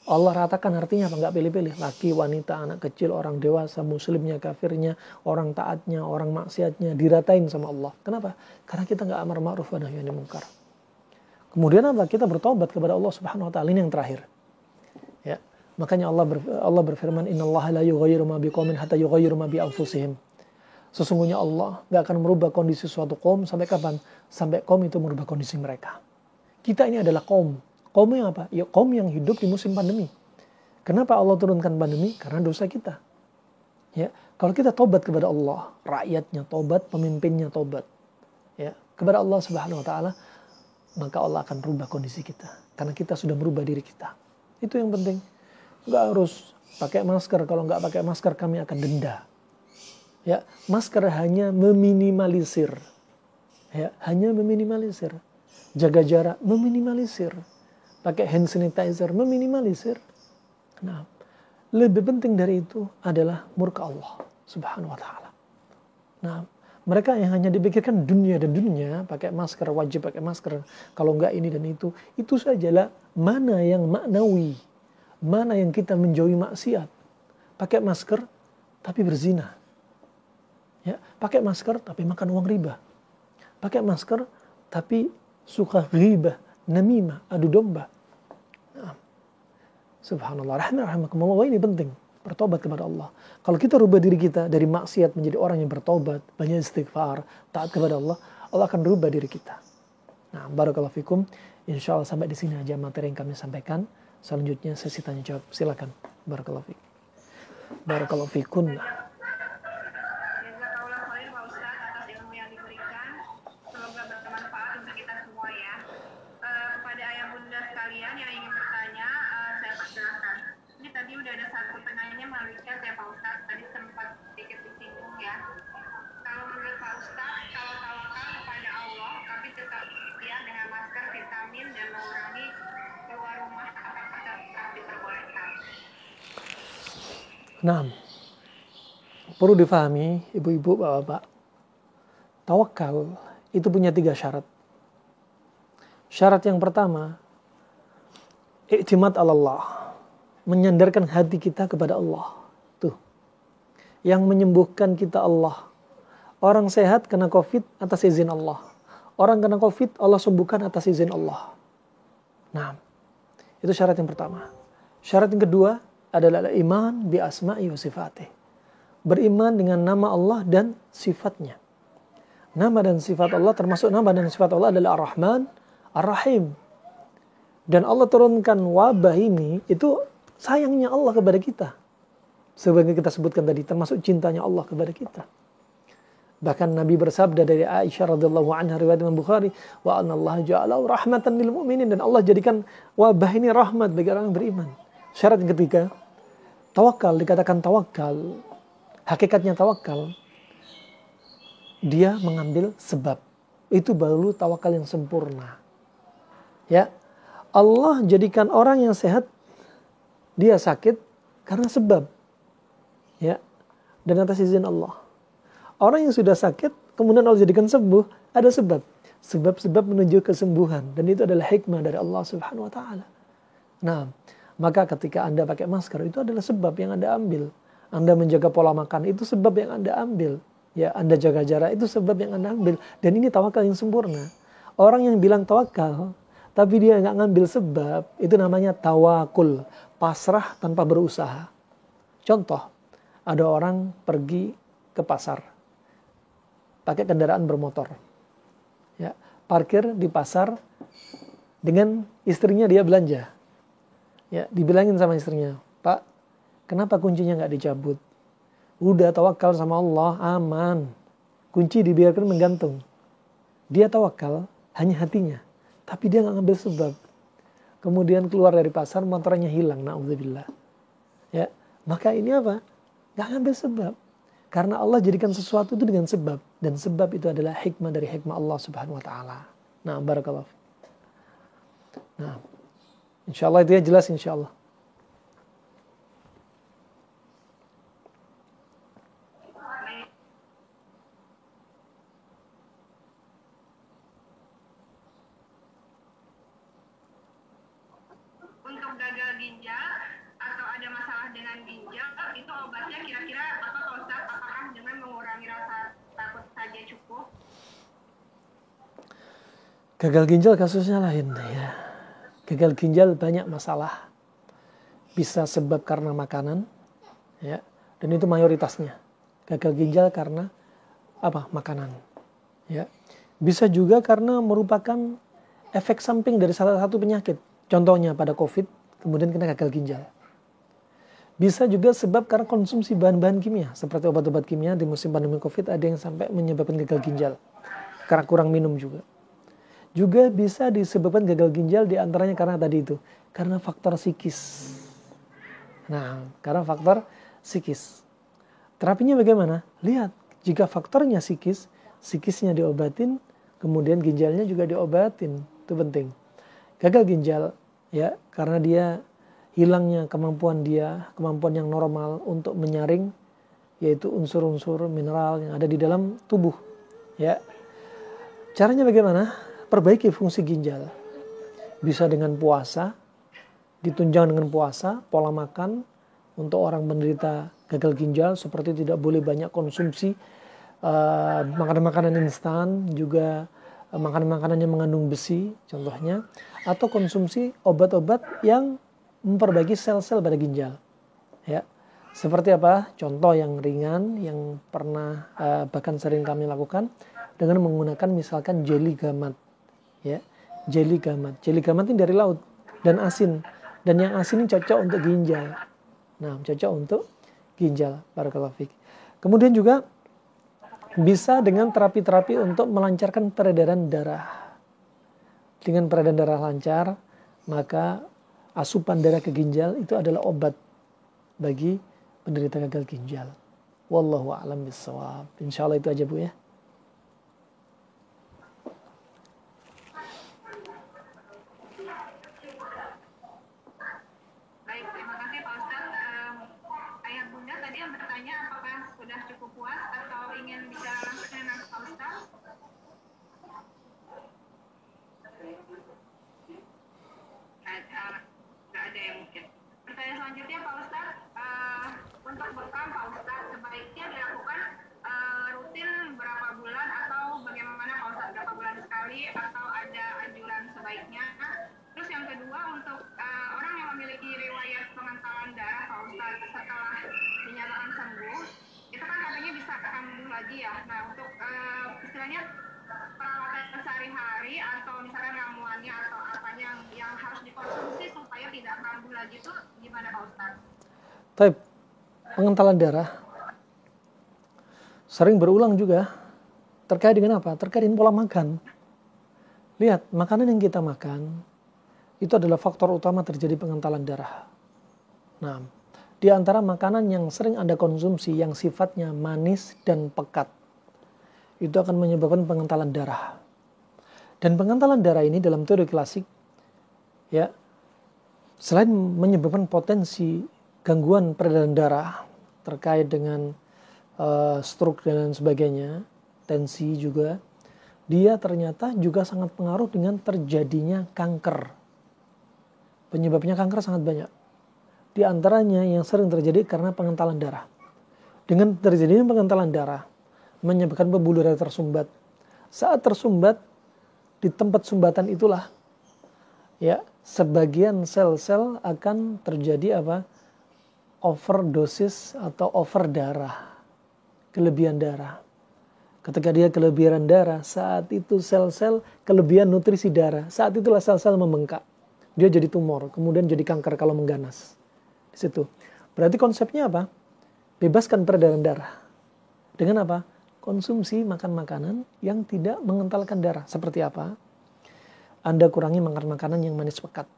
Allah ratakan artinya apa? Gak pilih-pilih. Laki, wanita, anak kecil, orang dewasa, muslimnya, kafirnya, orang taatnya, orang maksiatnya, diratain sama Allah. Kenapa? Karena kita gak amar ma'ruf wa nahyi anil munkar. Kemudian apa? Kita bertobat kepada Allah Subhanahu wa taala. Ini yang terakhir. Ya. Makanya Allah berfirman, "Innallaha la yughayyiru ma biqaumin hatta yughayyiru ma bi anfusihim." Sesungguhnya Allah gak akan merubah kondisi suatu kaum sampai kapan? Sampai kaum itu merubah kondisi mereka. Kita ini adalah kaum. Kaum yang apa? Ya kaum yang hidup di musim pandemi. Kenapa Allah turunkan pandemi? Karena dosa kita. Ya, kalau kita tobat kepada Allah, rakyatnya tobat, pemimpinnya tobat, ya, kepada Allah Subhanahu wa taala, maka Allah akan rubah kondisi kita. Karena kita sudah merubah diri kita. Itu yang penting. Gak harus pakai masker. Kalau nggak pakai masker kami akan denda. Ya, masker hanya meminimalisir. Ya, hanya meminimalisir. Jaga jarak, meminimalisir. Pakai hand sanitizer, meminimalisir. Nah, lebih penting dari itu adalah murka Allah Subhanahu wa taala. Nah, mereka yang hanya dipikirkan dunia dan dunia, pakai masker, wajib pakai masker. Kalau enggak ini dan itu sajalah mana yang maknawi. Mana yang kita menjauhi maksiat. Pakai masker tapi berzina. Ya, pakai masker tapi makan uang riba. Pakai masker tapi suka ghibah, namimah, adu domba. Nah, subhanallah, rahmatullah, ini penting. Bertobat kepada Allah. Kalau kita rubah diri kita dari maksiat menjadi orang yang bertobat, banyak istighfar, taat kepada Allah, Allah akan rubah diri kita. Nah, barakallahu fikum. Insya Allah sampai di sini aja materi yang kami sampaikan. Selanjutnya sesi tanya jawab. Silakan. Barakallahu fikum. Barakallahu fikum. Nah, perlu difahami ibu-ibu, bapak-bapak, tawakal itu punya 3 syarat. Syarat yang pertama, i'timad Allah, menyandarkan hati kita kepada Allah. Tuh, yang menyembuhkan kita Allah. Orang sehat kena COVID atas izin Allah. Orang kena COVID Allah sembuhkan atas izin Allah. Nah, itu syarat yang pertama. Syarat yang kedua adalah iman bi asma'i wa sifatih. Beriman dengan nama Allah dan sifatnya. Nama dan sifat Allah, termasuk nama dan sifat Allah adalah Ar-Rahman, Ar-Rahim. Dan Allah turunkan wabah ini, itu sayangnya Allah kepada kita. Sebagai kita sebutkan tadi, termasuk cintanya Allah kepada kita. Bahkan Nabi bersabda dari Aisyah radhiyallahu anha, riwayat Imam Bukhari, wa anallahu ja'alahu rahmatan lil mu'minin, dan Allah jadikan wabah ini rahmat bagi orang yang beriman. Syarat yang ketiga, tawakal, dikatakan tawakal, hakikatnya tawakal, dia mengambil sebab. Itu baru tawakal yang sempurna. Ya, Allah jadikan orang yang sehat, dia sakit karena sebab. Ya, dan atas izin Allah. Orang yang sudah sakit, kemudian Allah jadikan sembuh, ada sebab. Sebab-sebab menuju kesembuhan. Dan itu adalah hikmah dari Allah Subhanahu wa ta'ala. Nah, maka ketika Anda pakai masker, itu adalah sebab yang Anda ambil. Anda menjaga pola makan, itu sebab yang Anda ambil. Ya, Anda jaga jarak, itu sebab yang Anda ambil. Dan ini tawakal yang sempurna. Orang yang bilang tawakal, tapi dia nggak ngambil sebab, itu namanya tawakul. Pasrah tanpa berusaha. Contoh, ada orang pergi ke pasar. Pakai kendaraan bermotor. Ya, parkir di pasar, dengan istrinya dia belanja. Ya, dibilangin sama istrinya, Pak, kenapa kuncinya nggak dicabut? Udah tawakal sama Allah, aman. Kunci dibiarkan menggantung. Dia tawakal, hanya hatinya. Tapi dia nggak ngambil sebab. Kemudian keluar dari pasar, motornya hilang, na'udzubillah. Ya, maka ini apa? Nggak ngambil sebab. Karena Allah jadikan sesuatu itu dengan sebab. Dan sebab itu adalah hikmah dari hikmah Allah Subhanahu wa ta'ala. Nah, barakallah. Nah, insya Allah itu ya jelas insya Allah. Untuk gagal ginjal atau ada masalah dengan ginjal, itu obatnya kira-kira apa Pak Ustadz? Apakah dengan mengurangi rasa takut saja cukup? Gagal ginjal kasusnya lain ya. Gagal ginjal banyak masalah. Bisa sebab karena makanan ya, dan itu mayoritasnya. Gagal ginjal karena apa? Makanan. Ya. Bisa juga karena merupakan efek samping dari salah satu penyakit. Contohnya pada COVID, kemudian kena gagal ginjal. Bisa juga sebab karena konsumsi bahan-bahan kimia, seperti obat-obat kimia di musim pandemi COVID ada yang sampai menyebabkan gagal ginjal. Karena kurang minum juga. Juga bisa disebabkan gagal ginjal diantaranya karena tadi itu. Karena faktor psikis. Nah, karena faktor psikis. Terapinya bagaimana? Lihat, jika faktornya psikis, psikisnya diobatin, kemudian ginjalnya juga diobatin. Itu penting. Gagal ginjal, ya, karena dia hilangnya kemampuan yang normal untuk menyaring, yaitu unsur-unsur mineral yang ada di dalam tubuh. Ya, caranya bagaimana? Perbaiki fungsi ginjal. Bisa dengan puasa, ditunjang dengan puasa, pola makan untuk orang menderita gagal ginjal seperti tidak boleh banyak konsumsi makanan-makanan instan, juga makanan-makanan yang mengandung besi contohnya, atau konsumsi obat-obat yang memperbaiki sel-sel pada ginjal. Ya, seperti apa? Contoh yang ringan yang pernah bahkan sering kami lakukan dengan menggunakan misalkan jeli gamat. Ya, jeli gamat. Jeli gamat ini dari laut dan asin. Dan yang asin ini cocok untuk ginjal. Nah, cocok untuk ginjal. Barakallahu fiik. Kemudian juga bisa dengan terapi-terapi untuk melancarkan peredaran darah. Dengan peredaran darah lancar, maka asupan darah ke ginjal itu adalah obat bagi penderita gagal ginjal. Wallahu a'lam bishawab. Insyaallah itu aja Bu ya. Baik, terima kasih Pak Ustadz. Ayah Bunda tadi yang bertanya apakah sudah cukup puas atau ingin bicara langsung dengan Pak Ustadz? Nggak ada yang mungkin. Pertanyaan selanjutnya Pak Ustadz, untuk bekam Pak Ustadz sebaiknya dilakukan rutin berapa bulan atau bagaimana Pak Ustadz, berapa bulan sekali atau ada anjuran sebaiknya? Terus yang kedua, untuk orang yang memiliki riwayat pengentalan darah Pak Ustadz setelah dinyatakan sembuh, itu kan katanya bisa kambuh lagi ya. Nah, untuk istilahnya perawatan sehari-hari atau misalkan ramuannya atau apanya yang harus dikonsumsi supaya tidak kambuh lagi itu gimana Pak Ustadz? Baik, pengentalan darah sering berulang juga terkait dengan apa? Terkait dengan pola makan. Lihat, makanan yang kita makan itu adalah faktor utama terjadi pengentalan darah. Nah, di antara makanan yang sering Anda konsumsi yang sifatnya manis dan pekat, itu akan menyebabkan pengentalan darah. Dan pengentalan darah ini dalam teori klasik, ya, selain menyebabkan potensi gangguan peredaran darah terkait dengan stroke dan lain sebagainya, tensi juga, dia ternyata juga sangat pengaruh dengan terjadinya kanker. Penyebabnya kanker sangat banyak. Di antaranya yang sering terjadi karena pengentalan darah. Dengan terjadinya pengentalan darah, menyebabkan pembuluh darah tersumbat. Saat tersumbat, di tempat sumbatan itulah, ya, sebagian sel-sel akan terjadi apa? Overdosis atau over darah. Kelebihan darah. Ketika dia kelebihan darah, saat itu sel-sel kelebihan nutrisi darah. Saat itulah sel-sel membengkak. Dia jadi tumor, kemudian jadi kanker kalau mengganas. Di situ. Berarti konsepnya apa? Bebaskan peredaran darah. Dengan apa? Konsumsi makan makanan yang tidak mengentalkan darah. Seperti apa? Anda kurangi makan makanan yang manis pekat.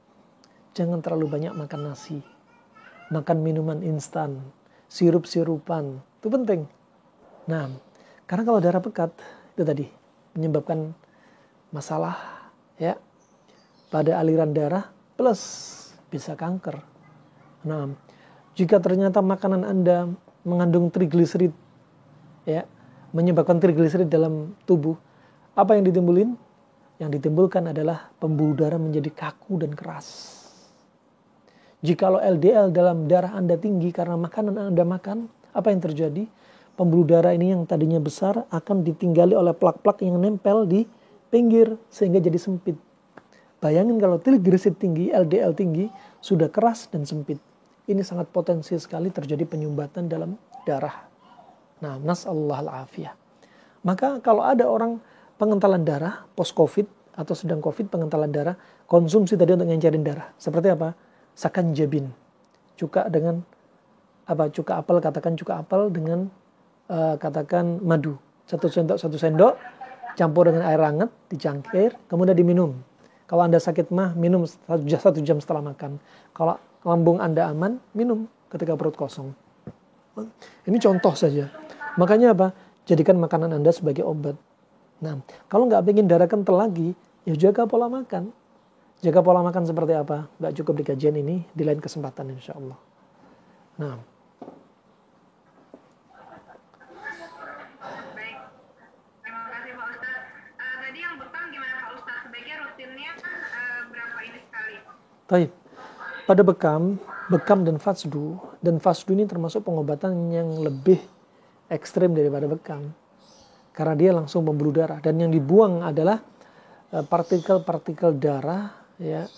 Jangan terlalu banyak makan nasi. Makan minuman instan, sirup-sirupan. Itu penting. Nah, karena kalau darah pekat, itu tadi menyebabkan masalah, ya, pada aliran darah plus bisa kanker. Nah, jika ternyata makanan Anda mengandung trigliserid, ya, menyebabkan trigliserid dalam tubuh, apa yang ditimbulin? Yang ditimbulkan adalah pembuluh darah menjadi kaku dan keras. Jikalau LDL dalam darah Anda tinggi karena makanan Anda makan, apa yang terjadi? Pembuluh darah ini yang tadinya besar akan ditinggali oleh plak-plak yang nempel di pinggir sehingga jadi sempit. Bayangin kalau trigliserid tinggi, LDL tinggi, sudah keras dan sempit. Ini sangat potensi sekali terjadi penyumbatan dalam darah. Nah, nas'alullah al-afiyah. Maka kalau ada orang pengentalan darah post-COVID atau sedang COVID pengentalan darah, konsumsi tadi untuk ngencerin darah. Seperti apa? Sakanjabin. Cuka dengan cuka apel, katakan cuka apel dengan katakan madu. 1 sendok campur dengan air hangat, dicangkir, kemudian diminum. Kalau Anda sakit mah, minum 1 jam setelah makan. Kalau lambung Anda aman, minum ketika perut kosong. Ini contoh saja. Makanya apa? Jadikan makanan Anda sebagai obat. Nah, kalau nggak ingin darah kental lagi, ya jaga pola makan. Jaga pola makan seperti apa? Nggak cukup di kajian ini, di lain kesempatan insya Allah. Nah. Baik. Terima kasih Pak Ustadz. Tadi yang bekam gimana Pak Ustadz? Sebaiknya rutinnya berapa ini sekali? Baik. Pada bekam dan fasdu ini termasuk pengobatan yang lebih ekstrim daripada bekam. Karena dia langsung pembuluh darah. Dan yang dibuang adalah partikel-partikel darah, ya,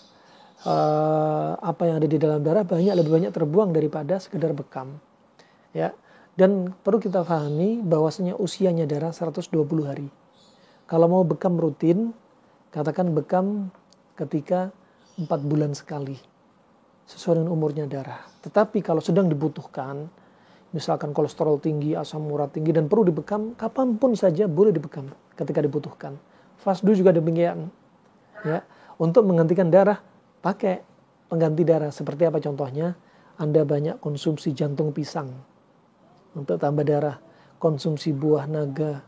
apa yang ada di dalam darah lebih banyak terbuang daripada sekedar bekam, ya. Dan perlu kita pahami bahwasanya usianya darah 120 hari. Kalau mau bekam rutin, katakan bekam ketika 4 bulan sekali, sesuai dengan umurnya darah. Tetapi kalau sedang dibutuhkan, misalkan kolesterol tinggi, asam urat tinggi, dan perlu dibekam, kapanpun saja boleh dibekam ketika dibutuhkan. Fasdu juga demikian. Ya, untuk menggantikan darah, pakai pengganti darah. Seperti apa contohnya? Anda banyak konsumsi jantung pisang untuk tambah darah, konsumsi buah naga,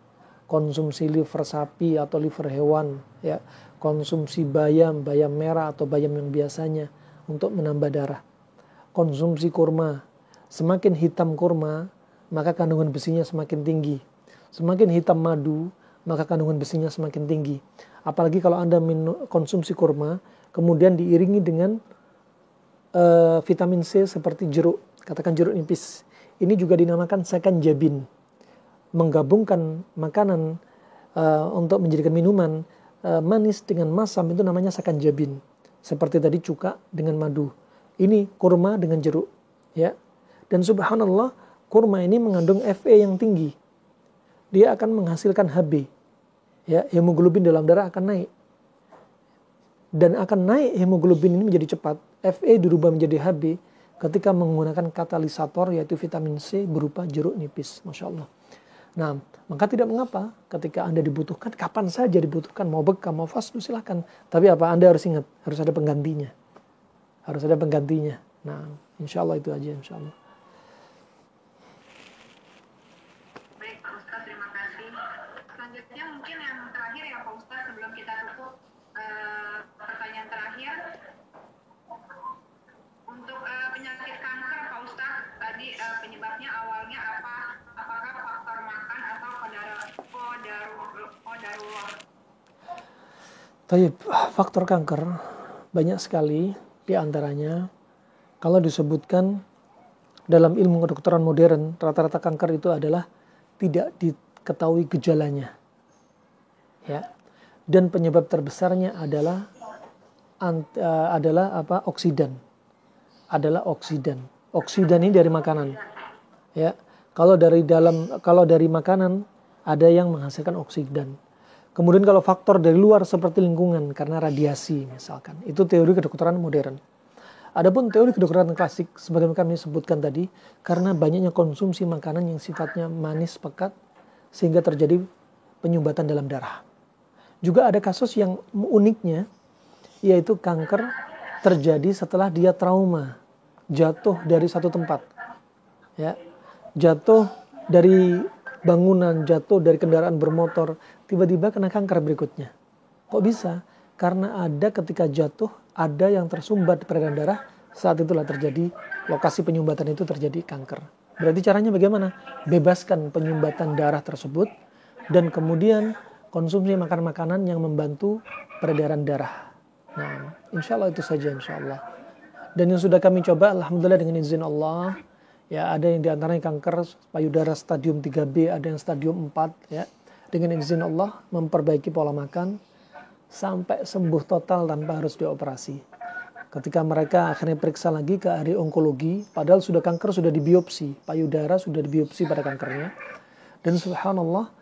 konsumsi liver sapi atau liver hewan, ya, konsumsi bayam merah atau bayam yang biasanya untuk menambah darah, konsumsi kurma. Semakin hitam kurma, maka kandungan besinya semakin tinggi. Semakin hitam madu, maka kandungan besinya semakin tinggi. Apalagi kalau Anda konsumsi kurma, kemudian diiringi dengan vitamin C seperti jeruk, katakan jeruk nipis. Ini juga dinamakan sakanjabin. Menggabungkan makanan untuk menjadikan minuman manis dengan masam itu namanya sakanjabin. Seperti tadi cuka dengan madu. Ini kurma dengan jeruk, ya. Dan subhanallah, kurma ini mengandung Fe yang tinggi. Dia akan menghasilkan Hb. Ya, hemoglobin dalam darah akan naik. Dan akan naik hemoglobin ini menjadi cepat. Fe dirubah menjadi Hb ketika menggunakan katalisator yaitu vitamin C berupa jeruk nipis. Masya Allah. Nah, maka tidak mengapa ketika Anda dibutuhkan, kapan saja dibutuhkan. Mau bekam, mau fasdu silahkan. Tapi apa? Anda harus ingat, harus ada penggantinya. Harus ada penggantinya. Nah, insya Allah itu aja insya Allah. Selanjutnya mungkin yang terakhir ya Pak Ustadz, sebelum kita tutup, pertanyaan terakhir untuk penyakit kanker Pak Ustadz, tadi penyebabnya awalnya apa? Apakah faktor makan atau qadarullah? Taib, faktor kanker banyak sekali, di antaranya kalau disebutkan dalam ilmu kedokteran modern, rata-rata kanker itu adalah tidak diketahui gejalanya. Ya. Dan penyebab terbesarnya adalah oksidan. Adalah oksidan. Oksidan ini dari makanan. Ya. Kalau dari makanan ada yang menghasilkan oksidan. Kemudian kalau faktor dari luar seperti lingkungan karena radiasi misalkan, itu teori kedokteran modern. Adapun teori kedokteran klasik sebagaimana kami sebutkan tadi, karena banyaknya konsumsi makanan yang sifatnya manis pekat sehingga terjadi penyumbatan dalam darah. Juga ada kasus yang uniknya, yaitu kanker terjadi setelah dia trauma, jatuh dari satu tempat, ya, jatuh dari bangunan, jatuh dari kendaraan bermotor, tiba-tiba kena kanker berikutnya. Kok bisa? Karena ada ketika jatuh, ada yang tersumbat peredaran darah, saat itulah terjadi, lokasi penyumbatan itu terjadi kanker. Berarti caranya bagaimana? Bebaskan penyumbatan darah tersebut, dan kemudian konsumsi makanan-makanan yang membantu peredaran darah. Nah, insya Allah itu saja insya Allah. Dan yang sudah kami coba, alhamdulillah dengan izin Allah, ya, ada yang diantaranya kanker payudara stadium 3B, ada yang stadium 4, ya. Dengan izin Allah memperbaiki pola makan, sampai sembuh total tanpa harus dioperasi. Ketika mereka akhirnya periksa lagi ke ahli onkologi, padahal kanker sudah dibiopsi, payudara sudah dibiopsi pada kankernya. Dan subhanallah,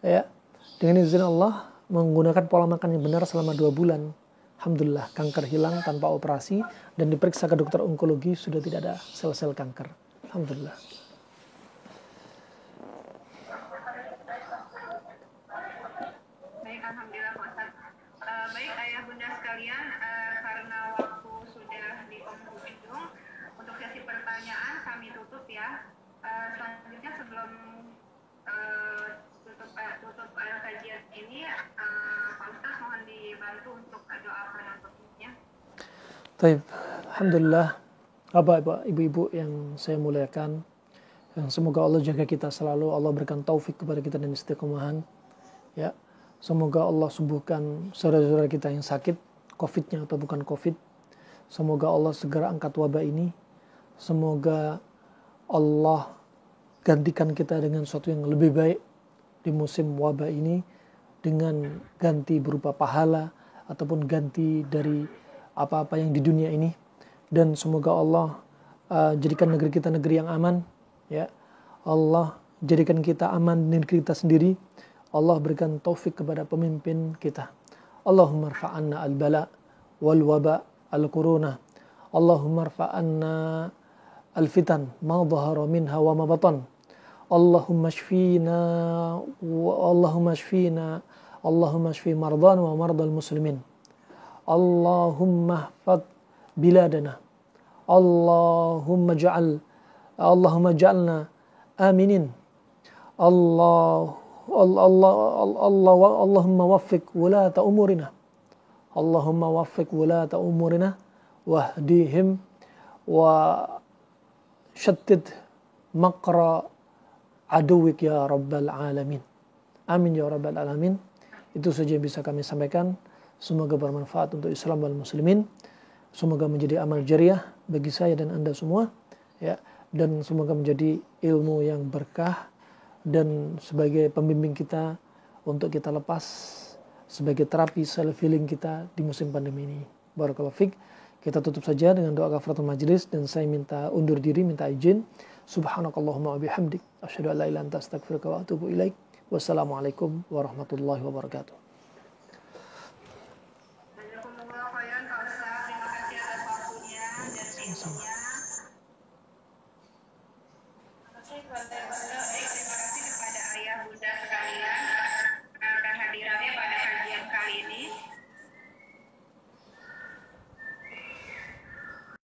ya, dengan izin Allah menggunakan pola makan yang benar selama 2 bulan. Alhamdulillah, kanker hilang tanpa operasi dan diperiksa ke dokter onkologi sudah tidak ada sel-sel kanker. Alhamdulillah. Baik, alhamdulillah Pak Ustaz. Baik ayah bunda sekalian, karena waktu sudah di penghujung, untuk sesi pertanyaan kami tutup ya. Selanjutnya sebelum tutup kajian ini, Pak Ustaz mohon dibantu untuk doa penutupnya. Baik, alhamdulillah. Bapak, ibu-ibu yang saya muliakan, yang semoga Allah jaga kita selalu, Allah berikan taufik kepada kita dan istiqomahan. Ya, semoga Allah sembuhkan saudara-saudara kita yang sakit, COVID-nya atau bukan COVID. Semoga Allah segera angkat wabah ini. Semoga Allah gantikan kita dengan sesuatu yang lebih baik di musim wabah ini, dengan ganti berupa pahala ataupun ganti dari apa-apa yang di dunia ini. Dan semoga Allah jadikan negeri kita negeri yang aman, ya. Allah jadikan kita aman di negeri kita sendiri. Allah berikan taufik kepada pemimpin kita. Allahumma rfa'anna al-bala wal waba al-corona. Allahumma rfa'anna al-fitan ma dhahara minha wa ma batan. Allahumma shfina Allahumma shfina Allahumma shfi mardana wa mardal muslimin. Allahumma hfad biladana. Allahumma ja'alna aminin. Allahumma waffiq wulata umurina. Allahumma waffiq wulata umurina wahdihim wa syattid maqra aduwik ya rabbal alamin. Amin ya rabbal alamin. Itu saja yang bisa kami sampaikan. Semoga bermanfaat untuk Islam wal muslimin. Semoga menjadi amal jariah bagi saya dan Anda semua, ya, dan semoga menjadi ilmu yang berkah dan sebagai pembimbing kita untuk kita lepas sebagai terapi self healing kita di musim pandemi ini. Barakallahu fiik. Kita tutup saja dengan doa kafaratul majelis dan saya minta undur diri, minta izin. Subhanakallahumma wa bihamdik asyhadu an la ilaha illa anta astaghfiruka wa atubu ilaik. Wassalamualaikum warahmatullahi wabarakatuh. Terima kasih